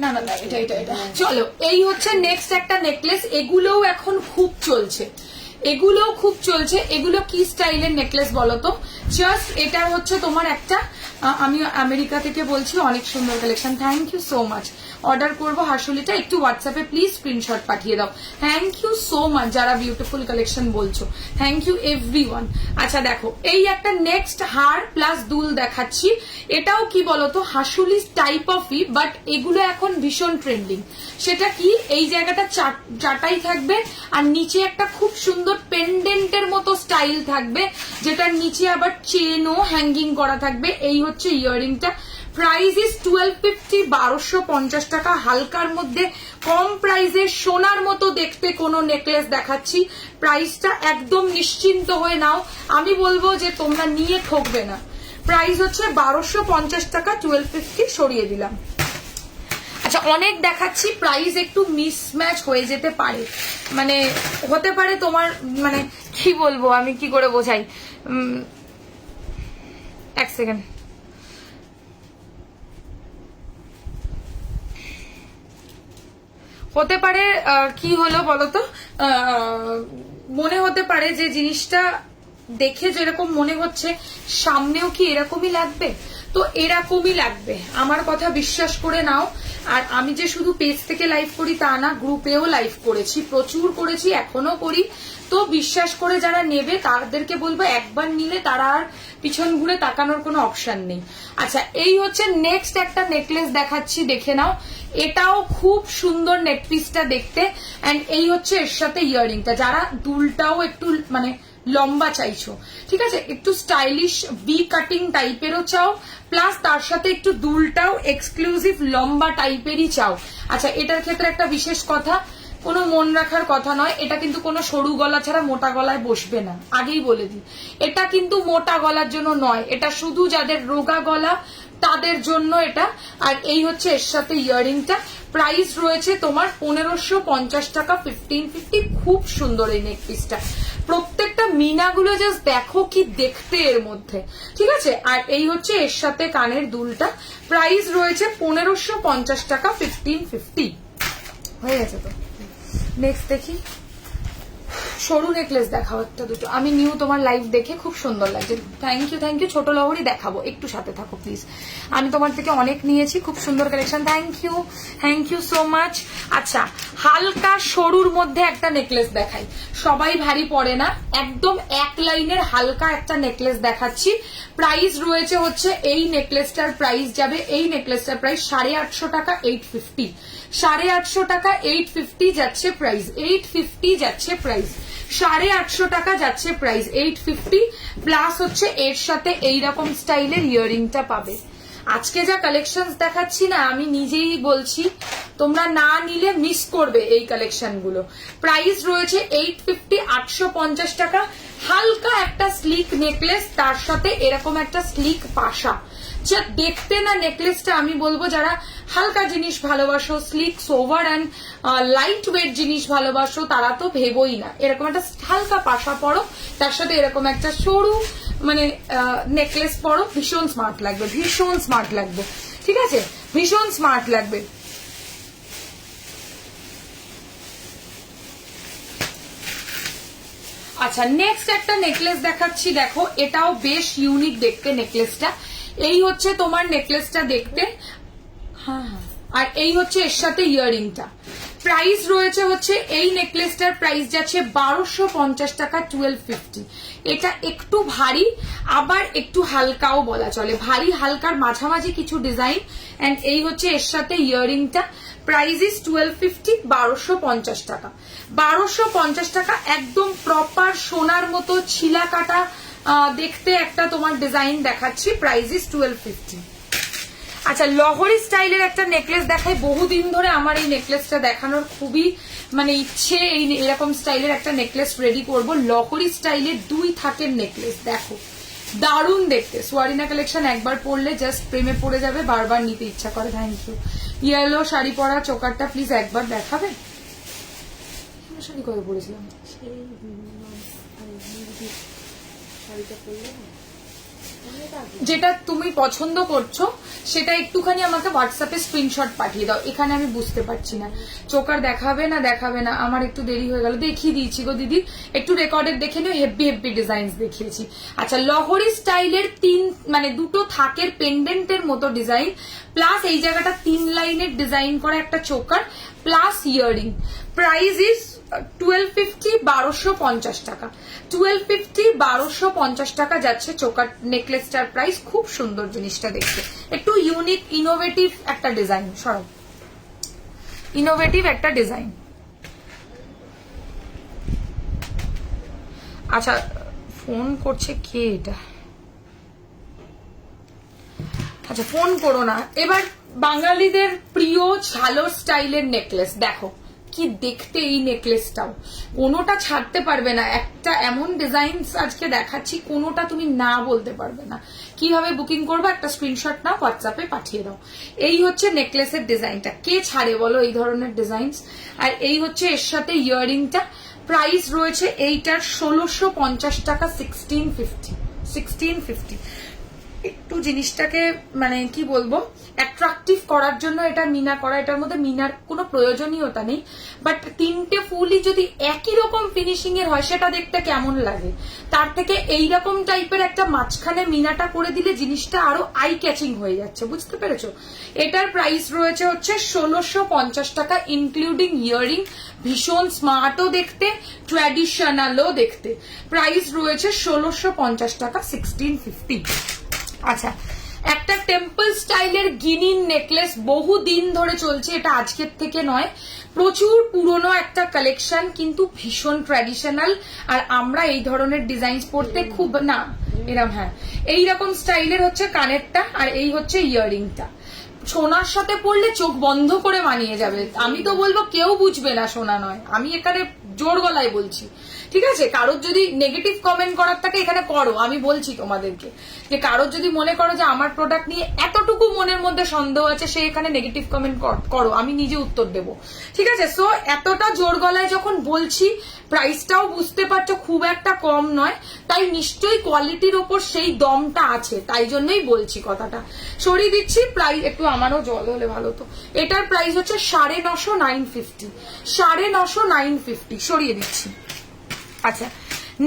না না না, এটা এটা এটা চলো। এই হচ্ছে নেক্সট একটা নেকলেস, এগুলোও এখন খুব চলছে, এগুলোও খুব চলছে। এগুলো কি স্টাইলের নেকলেস বলো তো? জাস্ট এটা হচ্ছে তোমার একটা, আমি আমেরিকা থেকে বলছি, অনেক সুন্দর collection. Thank you so much. Order করবো হাসুলিটা, একটু হোয়াটসঅ্যাপে প্লিজ স্ক্রিনশট পাঠিয়ে দাও। থ্যাংক ইউ সো মাচ যারা বিউটিফুল কালেকশন বলছো, থ্যাংক ইউ এভরিওয়ান। আচ্ছা দেখো, এই একটা নেক্সট হার প্লাস দুল দেখাচ্ছি। এটাও কি বলতো, হাসুলি টাইপ অফই, বাট এগুলো এখন ভীষণ ট্রেন্ডিং। সেটা কি, এই জায়গাটা চাটাই থাকবে, আর নিচে একটা খুব সুন্দর পেন্ডেন্টের মতো স্টাইল থাকবে, যেটার নিচে আবার চেনও হ্যাঙ্গিং করা থাকবে। এই হচ্ছে ইয়াররিংটা। প্রাইস ইজ 1250, 1250 টাকা। হালকার মধ্যে কম প্রাইসে সোনার মতো দেখতে কোনো নেকলেস দেখাচ্ছি। প্রাইসটা একদম নিশ্চিন্ত হয়ে নাও, আমি বলবো যে তোমরা নিয়ে ঠকবে না। প্রাইস হচ্ছে 1250 টাকা, 1250 সরিয়ে দিলাম। আচ্ছা, অনেক দেখাচ্ছি, প্রাইস একটু মিসম্যাচ হয়ে যেতে পারে, মানে হতে পারে তোমার, মানে কি বলবো, আমি কি করে বোঝাই। 1 সেকেন্ড। হতে পারে কি হলো বলতো, মনে হতে পারে যে জিনিসটা দেখে যেরকম মনে হচ্ছে সামনেও কি এরকমই লাগবে, তো এরকমই লাগবে, আমার কথা বিশ্বাস করে নাও। আর আমি যে শুধু পেজ থেকে লাইভ করি তা না, গ্রুপেও লাইভ করেছি, প্রচুর করেছি, এখনো করি। তো বিশ্বাস করে যারা নেবে তাদেরকে বলবো, একবার নিলে তারা আর পিছন ঘুরে তাকানোর কোনো অপশন নেই। আচ্ছা, এই হচ্ছে নেক্সট একটা নেকলেস দেখাচ্ছি, দেখে নাও। এটাও খুব সুন্দর নেকপিসটা দেখতে, এন্ড এই হচ্ছে এর সাথে ইয়াররিংটা। যারা দুলটাও একটু মানে লম্বা চাইছো, ঠিক আছে, একটু স্টাইলিশ ভি কাটিং টাইপেরও চাও, প্লাস তার সাথে একটু দুলটাও এক্সক্লুসিভ লম্বা টাইপেরই চাও। আচ্ছা, এটার ক্ষেত্রে একটা বিশেষ কথা, কোনো মন রাখার কথা নয়, এটা কিন্তু কোনো সরু গলা ছাড়া মোটা গলায় বসবে না, আগেই বলে দিই। এটা কিন্তু মোটা গলার জন্য নয়, এটা শুধু যাদের রোগা গলা তাদের জন্য এটা। আর এই হচ্ছে এর সাথে ইয়াররিংটা। প্রাইস রয়েছে তোমার 1550 টাকা, 1550। খুব সুন্দর এই নেকপিসটা, প্রত্যেকটা মিনাগুলো জাস্ট দেখো কি দেখতে এর মধ্যে, ঠিক আছে। আর এই হচ্ছে এর সাথে কানের দুলটা, প্রাইস রয়েছে 1550 টাকা, 1550 হয়ে গেছে। তো নেক্সট দেখি, সরু নেকলেস দেখাও একটা দুটো। আমি নিউ তোমার লাইভ দেখে খুব সুন্দর লাগছে, থ্যাংক ইউ। ছোট লহরি দেখাবো, একটু সাথে থাকো প্লিজ। আমি তোমার থেকে অনেক নিয়েছি, খুব সুন্দর collection, thank you so much. আচ্ছা, হালকা সরুর মধ্যে একটা নেকলেস দেখাই, সবাই ভারী পড়ে না, একদম এক লাইনের হালকা একটা নেকলেস দেখাচ্ছি। প্রাইস রয়েছে হচ্ছে এই নেকলেসটার প্রাইস যাবে, এই নেকলেসটার প্রাইস 850 টাকা, 850, 850 টাকা, 850 যাচ্ছে প্রাইস, 850 যাচ্ছে প্রাইস, 850 টাকা যাচ্ছে প্রাইস, 850 প্লাস হচ্ছে এর সাথে এইরকম স্টাইলের ইয়াররিংটা পাবে। আজকে যা কালেকশন দেখাচ্ছি না, আমি নিজেই বলছি তোমরা না নিলে মিস করবে এই কালেকশন গুলো। প্রাইস রয়েছে 850, 850 টাকা। হালকা একটা স্লিক নেকলেস, তার সাথে এরকম একটা স্লিক পাশা, যা দেখতে না নেকলেসটা আমি বলবো যারা হালকা জিনিস ভালোবাসো, slick sober and light weight জিনিস ভালোবাসো, তারা তো ভেবোই না। এরকম একটা হালকা পাশা পরো, তার সাথে এরকম একটা সরু মানে নেকলেস পরো, ভীষণ স্মার্ট লাগবে, ভীষণ স্মার্ট লাগবে, ঠিক আছে, ভীষণ স্মার্ট লাগবে। আচ্ছা, নেক্সট একটা নেকলেস দেখাচ্ছি, দেখো এটাও বেশ ইউনিক দেখতে নেকলেসটা। এই হচ্ছে তোমার নেকলেসটা দেখতে, হ্যাঁ, আর এই হচ্ছে এর সাথে ইয়াররিংটা। প্রাইস রয়েছে হচ্ছে এই নেকলেসটার প্রাইস যাচ্ছে 1250 টাকা, 1250। এটা একটু ভারী আবার একটু হালকাও বলা চলে, ভারী হালকার মাঝামাঝি কিছু ডিজাইন। এন্ড এই হচ্ছে এর সাথে ইয়াররিংটা, প্রাইস ইজ 1250, 1250 টাকা, 1250 টাকা। একদম প্রপার সোনার মতো ছিলা কাটা দেখতে একটা তোমার ডিজাইন দেখাচ্ছি, প্রাইস ইজ 1250। আচ্ছা, লহরি স্টাইলের একটা নেকলেস দেখাই, বহুদিন ধরে আমার এই নেকলেসটা দেখানোর খুবই মানে ইচ্ছে, এই এরকম স্টাইলের একটা নেকলেস রেডি করব। লহরি স্টাইলের 2 থাকের নেকলেস, দেখো দারুণ দেখতে। সোয়ারিনা কালেকশন একবার পরলে জাস্ট প্রেমে পড়ে যাবে, বারবার নিতে ইচ্ছা করে। Thank you. ইয়েলো শাড়ি পরা চোকারটা প্লিজ একবার দেখাবে। শাড়ি করে পরেছিলাম, যেটা তুমি পছন্দ করছো সেটা একটুখানি আমাকে হোয়াটসঅ্যাপে স্ক্রিনশট পাঠিয়ে দাও, এখানে আমি বুঝতে পারছি না। চোকার দেখাবে না, আমার একটু দেরি হয়ে গেল, দেখিয়ে দিয়েছি গো দিদি, একটু রেকর্ডের দেখে নিও, হেভি ডিজাইন দেখিয়েছি। আচ্ছা, লহরি স্টাইলের 2 থাকের পেন্ডেন্টের মতো ডিজাইন, প্লাস এই জায়গাটা 3 লাইনের ডিজাইন করা একটা choker, plus earring. Price is 1250, 1250 টাকা, 1250, 1250 টাকা যাচ্ছে চোকার নেকলেসটার প্রাইস। খুব সুন্দর জিনিসটা দেখতে, একটু ইউনিক ইনোভেটিভ একটা ডিজাইন, সরব ইনোভেটিভ একটা ডিজাইন। আচ্ছা, ফোন করছে কে এটা? আচ্ছা, ফোন করো না। এবার বাঙালিদের প্রিয় ঝালর স্টাইলের নেকলেস, দেখো কি দেখতে এই নেকলেসটাও, কোনোটা ছাড়তে পারবে না। একটা এমন ডিজাইন আজকে দেখাচ্ছি, কোনোটা তুমি না বলতে পারবে না। কিভাবে বুকিং করবো, একটা স্ক্রিনশট নাও, হোয়াটসঅ্যাপে পাঠিয়ে দাও। এই হচ্ছে নেকলেসের ডিজাইনটা, কে ছাড়ে বলো এই ধরনের ডিজাইন। আর এই হচ্ছে এর সাথে ইয়াররিংটা, প্রাইস রয়েছে এইটার 1650 টাকা, 1650। একটু জিনিসটাকে মানে কি বলবো, অ্যাট্রাকটিভ করার জন্য এটা মিনা করা, এটার মধ্যে মিনার কোনো প্রয়োজনীয়তা নেই, বাট 3টে ফুলই যদি একই রকম ফিনিশিং এর হয় সেটা দেখতে কেমন লাগে। তার থেকে এইরকম টাইপের একটা মাঝখানে মিনাটা করে দিলে জিনিসটা আরো আই ক্যাচিং হয়ে যাচ্ছে, বুঝতে পেরেছো? এটার প্রাইস রয়েছে হচ্ছে 1650 টাকা, ইনক্লুডিং ইয়াররিং। ভীষণ স্মার্টও দেখতে, ট্র্যাডিশনালও দেখতে। প্রাইস রয়েছে 1650 টাকা, 1650। আচ্ছা, একটা টেম্পল স্টাইলের গিনিন নেকলেস বহু দিন ধরে চলছে, এটা আজকের থেকে নয়, প্রচুর পুরনো একটা কালেকশন, কিন্তু ভীষণ ট্র্যাডিশনাল। আর আমরা এই ধরনের ডিজাইন পড়তে খুব না এরকম, হ্যাঁ এইরকম স্টাইলের হচ্ছে কানেরটা, আর এই হচ্ছে ইয়াররিংটা। সোনার সাথে পড়লে চোখ বন্ধ করে মানিয়ে যাবে। আমি তো বলবো কেউ বুঝবে না সোনা নয়, আমি এখানে জোর গলায় বলছি, ঠিক আছে? কারোর যদি নেগেটিভ কমেন্ট করার থাকে এখানে করো, আমি বলছি তোমাদেরকে যে কারোর যদি মনে করো যে আমার প্রোডাক্ট নিয়ে এতটুকু মনের মধ্যে সন্দেহ আছে, সে এখানে নেগেটিভ কমেন্ট করো, আমি নিজে উত্তর দেব। ঠিক আছে? সো এতটা জোর গলায় যখন বলছি, প্রাইসটাও বুঝতে পারছো খুব একটা কম নয়, তাই নিশ্চয়ই কোয়ালিটির ওপর সেই দমটা আছে, তাই জন্যই বলছি কথাটা। সরিয়ে দিচ্ছি প্রাইস, একটু আমারও জল হলে ভালো তো। এটার প্রাইস হচ্ছে 950, 950, 950, 950, সরিয়ে দিচ্ছি। আচ্ছা,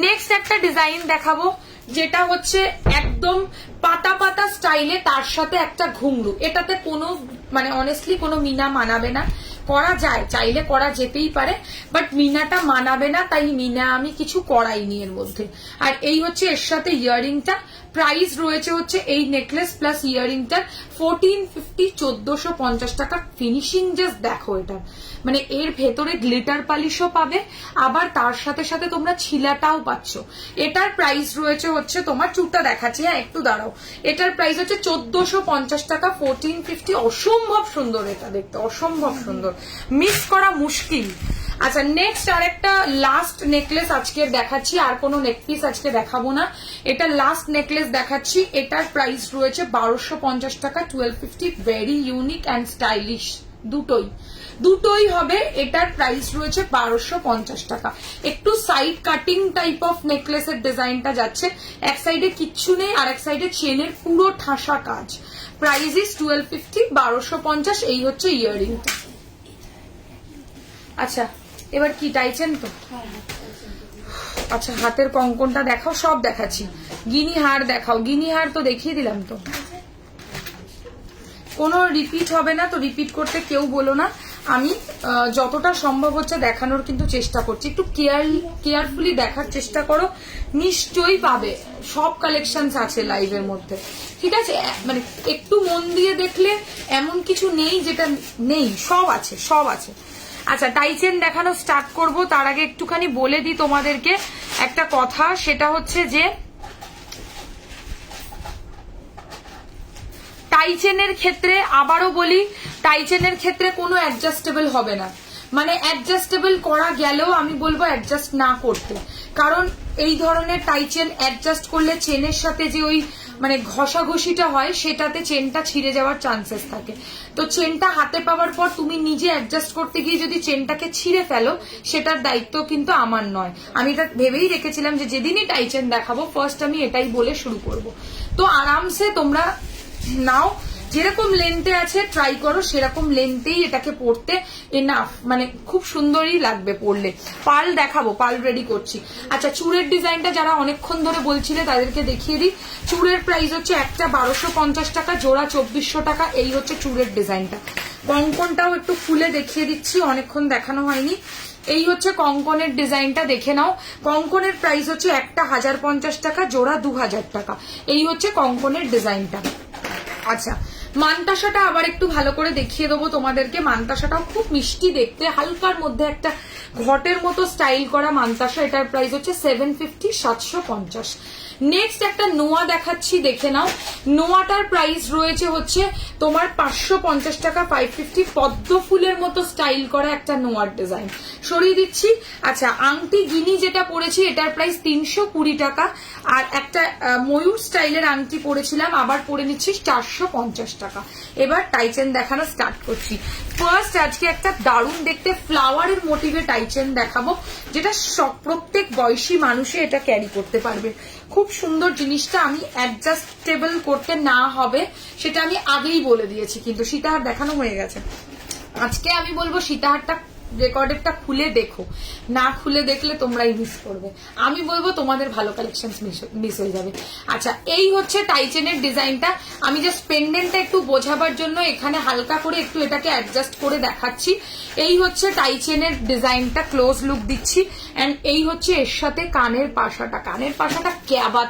নেক্সট একটা ডিজাইন দেখাবো, যেটা হচ্ছে একদম পাতা পাতা স্টাইলে, তার সাথে একটা ঘুংরু। এটাতে কোনো মানে অনেস্টলি কোনো মিনা মানাবে না, করা যায়, চাইলে করা যেতেই পারে, বাট মিনাটা মানাবে না, তাই মিনা আমি কিছু করাইনি এর মধ্যে। আর এই হচ্ছে এর সাথে ইয়াররিংটা। প্রাইস রয়েছে হচ্ছে এই নেকলেস প্লাস ইয়াররিংটার 1450, 1450 টাকা। ফিনিশিং জাস্ট দেখো এটা, মানে এর ভেতরে গ্লিটার পালিশও পাবে, আবার তার সাথে সাথে তোমরা ছিলাটাও পাচ্ছ। এটার প্রাইস রয়েছে হচ্ছে, তোমার চুটটা দেখাচ্ছি, হ্যাঁ একটু দাঁড়াও। এটার প্রাইস হচ্ছে 1450 টাকা, 1450। অসম্ভব সুন্দর এটা দেখতে, অসম্ভব সুন্দর, মিস করা মুশকিল। আচ্ছা, নেক্সট আরেকটা লাস্ট নেকলেস আজকে দেখাচ্ছি, আর কোনো নেকপিস আজকে দেখাবো না। এটা লাস্ট নেকলেস দেখাচ্ছি। এটার প্রাইস রয়েছে 1250 টাকা, 1250। ভেরি ইউনিক অ্যান্ড স্টাইলিশ, দুটোই হবে। এটার প্রাইস রয়েছে 1250 টাকা। একটু সাইড কাটিং টাইপ অফ নেকলেসের ডিজাইনটা যাচ্ছে, এক সাইডে কিচ্ছু নেই আর এক সাইডে চেনের পুরো ঠাসা কাজ। Price is 1250, 1250। এই হচ্ছে ইয়াররিংটা। আচ্ছা, এবার কি টাইচেন তো? আচ্ছা, হাতের কঙ্কনটা দেখাও, সব দেখাচ্ছি। গিনি হার দেখাও, গিনি হার তো দেখিয়ে দিলাম তো, কোনো রিপিট হবে না তো, রিপিট করতে কেউ বলো না। আমি যতটা সম্ভব হচ্ছে দেখানোর কিন্তু চেষ্টা করছি, একটু কেয়ারফুলি দেখার চেষ্টা করো, নিশ্চয়ই পাবে। সব কালেকশন আছে লাইভের মধ্যে, ঠিক আছে? মানে একটু মন দিয়ে দেখলে এমন কিছু নেই যেটা নেই, সব আছে, সব আছে। আচ্ছা, টাইচেন দেখানো স্টার্ট করব, তার আগে একটুখানি বলে দিই তোমাদেরকে একটা কথা, সেটা হচ্ছে যে টাইচেনের ক্ষেত্রে আবারও বলি, টাইচেনের ক্ষেত্রে কোনো অ্যাডজাস্টেবল হবে না। মানে অ্যাডজাস্টেবল করা গেলেও আমি বলবো অ্যাডজাস্ট না করতে, কারণ এই ধরনের টাইচেন অ্যাডজাস্ট করলে চেনের সাথে যে ওই মানে ঘষাঘষিটা হয়, সেটাতে চেনটা ছিঁড়ে যাওয়ার চান্সেস থাকে। তো চেনটা হাতে পাওয়ার পর তুমি নিজে অ্যাডজাস্ট করতে গিয়ে যদি চেনটাকে ছিঁড়ে ফেলো, সেটার দায়িত্ব কিন্তু আমার নয়। আমি এটা ভেবেই রেখেছিলাম যে যেদিনই টাইচেন দেখাবো ফার্স্ট আমি এটাই বলে শুরু করব। তো আরামসে তোমরা নাও, যেরকম লেন্থে আছে ট্রাই করো সেরকম লেন্থেই এটাকে পরতে, এনাফ, মানে খুব সুন্দরই লাগবে পরলে। পার্ল দেখাবো, পার্ল রেডি করছি। আচ্ছা, চুড়ের ডিজাইনটা যারা অনেকক্ষণ ধরে বলছিলে তাদেরকে দেখিয়ে দিই। চুড়ের প্রাইস হচ্ছে একটা 1250 টাকা, জোড়া 2400 টাকা। এই হচ্ছে চুড়ের ডিজাইনটা। কঙ্কনটাও একটু খুলে দেখিয়ে দিচ্ছি, অনেকক্ষণ দেখানো হয়নি। এই হচ্ছে কঙ্কনের ডিজাইনটা, দেখে নাও। কঙ্কনের প্রাইস হচ্ছে একটা 1050 টাকা, জোড়া 2000 টাকা। এই হচ্ছে কঙ্কনের ডিজাইনটা। আচ্ছা, মানতাসাটা আবার একটু ভালো করে দেখিয়ে দেবো তোমাদেরকে। মানতাসাটাও খুব মিষ্টি দেখতে, হালকার মধ্যে একটা ঘটের মতো স্টাইল করা মানতাসা। এটার প্রাইস হচ্ছে 750, 750। নেক্সট একটা নোয়া দেখাচ্ছি, দেখে নাও। নোয়াটার প্রাইস রয়েছে হচ্ছে তোমার 550 টাকা, 550। পদ্ম ফুলের মতো স্টাইল করা একটা নোয়ার ডিজাইন, সরিয়ে দিচ্ছি। আচ্ছা, আংটি গিনি যেটা পরেছি এটার প্রাইস 320 টাকা, আর একটা ময়ূর স্টাইলের আংটি পরেছিলাম, আবার পরে নিচ্ছি 450 টাকা। এবার টাইচেন দেখানো স্টার্ট করছি। ফার্স্ট আজকে একটা দারুণ দেখতে ফ্লাওয়ারের মোটিভে টাইচেন দেখাবো, যেটা প্রত্যেক বয়সী মানুষে এটা ক্যারি করতে পারবে। খুব সুন্দর জিনিসটা। আমি অ্যাডজাস্টেবল করতে না হবে সেটা আমি আগেই বলে দিয়েছি, কিন্তু সীতাহার দেখানো হয়ে গেছে। আজকে আমি বলবো সীতাহারটা রেকর্ডেরটা খুলে দেখো, না খুলে দেখলে তোমরাই মিস করবে। আমি বলবো তোমাদের ভালো কালেকশন মিস হয়ে যাবে। আচ্ছা, এই হচ্ছে টাইচেনের ডিজাইনটা। আমি জাস্ট পেন্ডেন্টটা একটু বোঝাবার জন্য এখানে হালকা করে একটু এটাকে অ্যাডজাস্ট করে দেখাচ্ছি। এই হচ্ছে টাইচেনের ডিজাইনটা, ক্লোজ লুক দিচ্ছি। এন্ড এই হচ্ছে এর সাথে কানের পাশাটা। কানের পাশাটা ক্যাবাদ,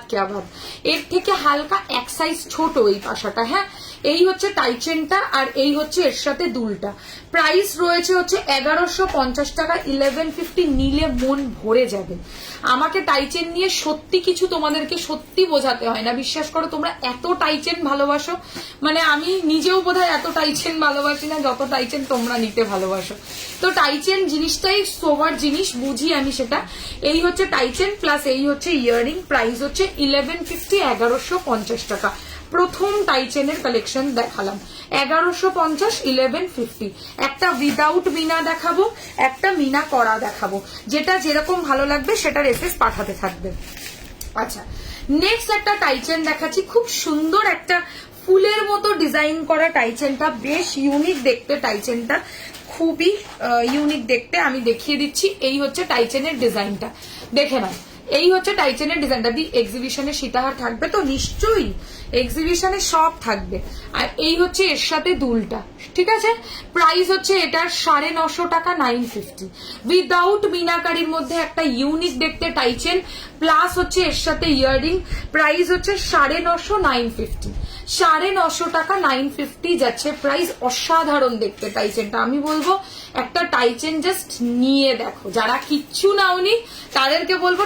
এর থেকে হালকা এক সাইজ ছোট এই পাশাটা। হ্যাঁ, এই হচ্ছে টাইচেনটা, আর এই হচ্ছে এর সাথে দুলটা। প্রাইস রয়েছে হচ্ছে 1150 1150 টাকা 1150 নিলে মন ভরে যাবে। আমাকে টাইচেন নিয়ে সত্যি কিছু তোমাদেরকে সত্যি বোঝাতে হয় না, বিশ্বাস করো। তোমরা এত টাইচেন ভালোবাসো, মানে আমি নিজেও বোধহয় এত টাইচেন ভালোবাসি না যত টাইচেন তোমরা নিতে ভালোবাসো। তো টাইচেন জিনিসটাই সোভার জিনিস, বুঝি আমি সেটা। এই হচ্ছে টাইচেন প্লাস এই হচ্ছে ইয়াররিং, প্রাইস হচ্ছে 1150, 1150 টাকা। প্রথম টাইচেনের কালেকশন দেখালাম 1150, 1150। একটা উইদাউট মিনা দেখাবো, একটা মিনা করা দেখাবো, যেটা যেরকম ভালো লাগবে সেটার এসএস পাঠাতে থাকবে। আচ্ছা, নেক্সট একটা টাইচেন দেখাচ্ছি, খুব সুন্দর একটা ফুলের মতো ডিজাইন করা টাইচেনটা, বেশ ইউনিক দেখতে টাইচেনটা, খুবই ইউনিক দেখতে। আমি দেখিয়ে দিচ্ছি, এই হচ্ছে টাইচেনের ডিজাইনটা, দেখে নাও। এই হচ্ছে টাইচেনের ডিজাইনটা। দি এক্সিবিশনে সীতাহার থাকবে তো, নিশ্চয়ই এক্সিবিশনে সব থাকবে। আর এই হচ্ছে এর সাথে দুলটা, ঠিক আছে। প্রাইস হচ্ছে এটার 950 টাকা, 950। উইদাউট মিনাকারির মধ্যে একটা ইউনিক দেখতে টাইচেন, প্লাস হচ্ছে এর সাথে ইয়াররিং। প্রাইস হচ্ছে 950, 950। 950 টাকা, 950 যাচ্ছে প্রাইস। অসাধারণ দেখতে টাইচেনটা, আমি বলবো একটা টাইচেন জাস্ট নিয়ে দেখো। যারা কিচ্ছু নাওনি তাদেরকে বলবো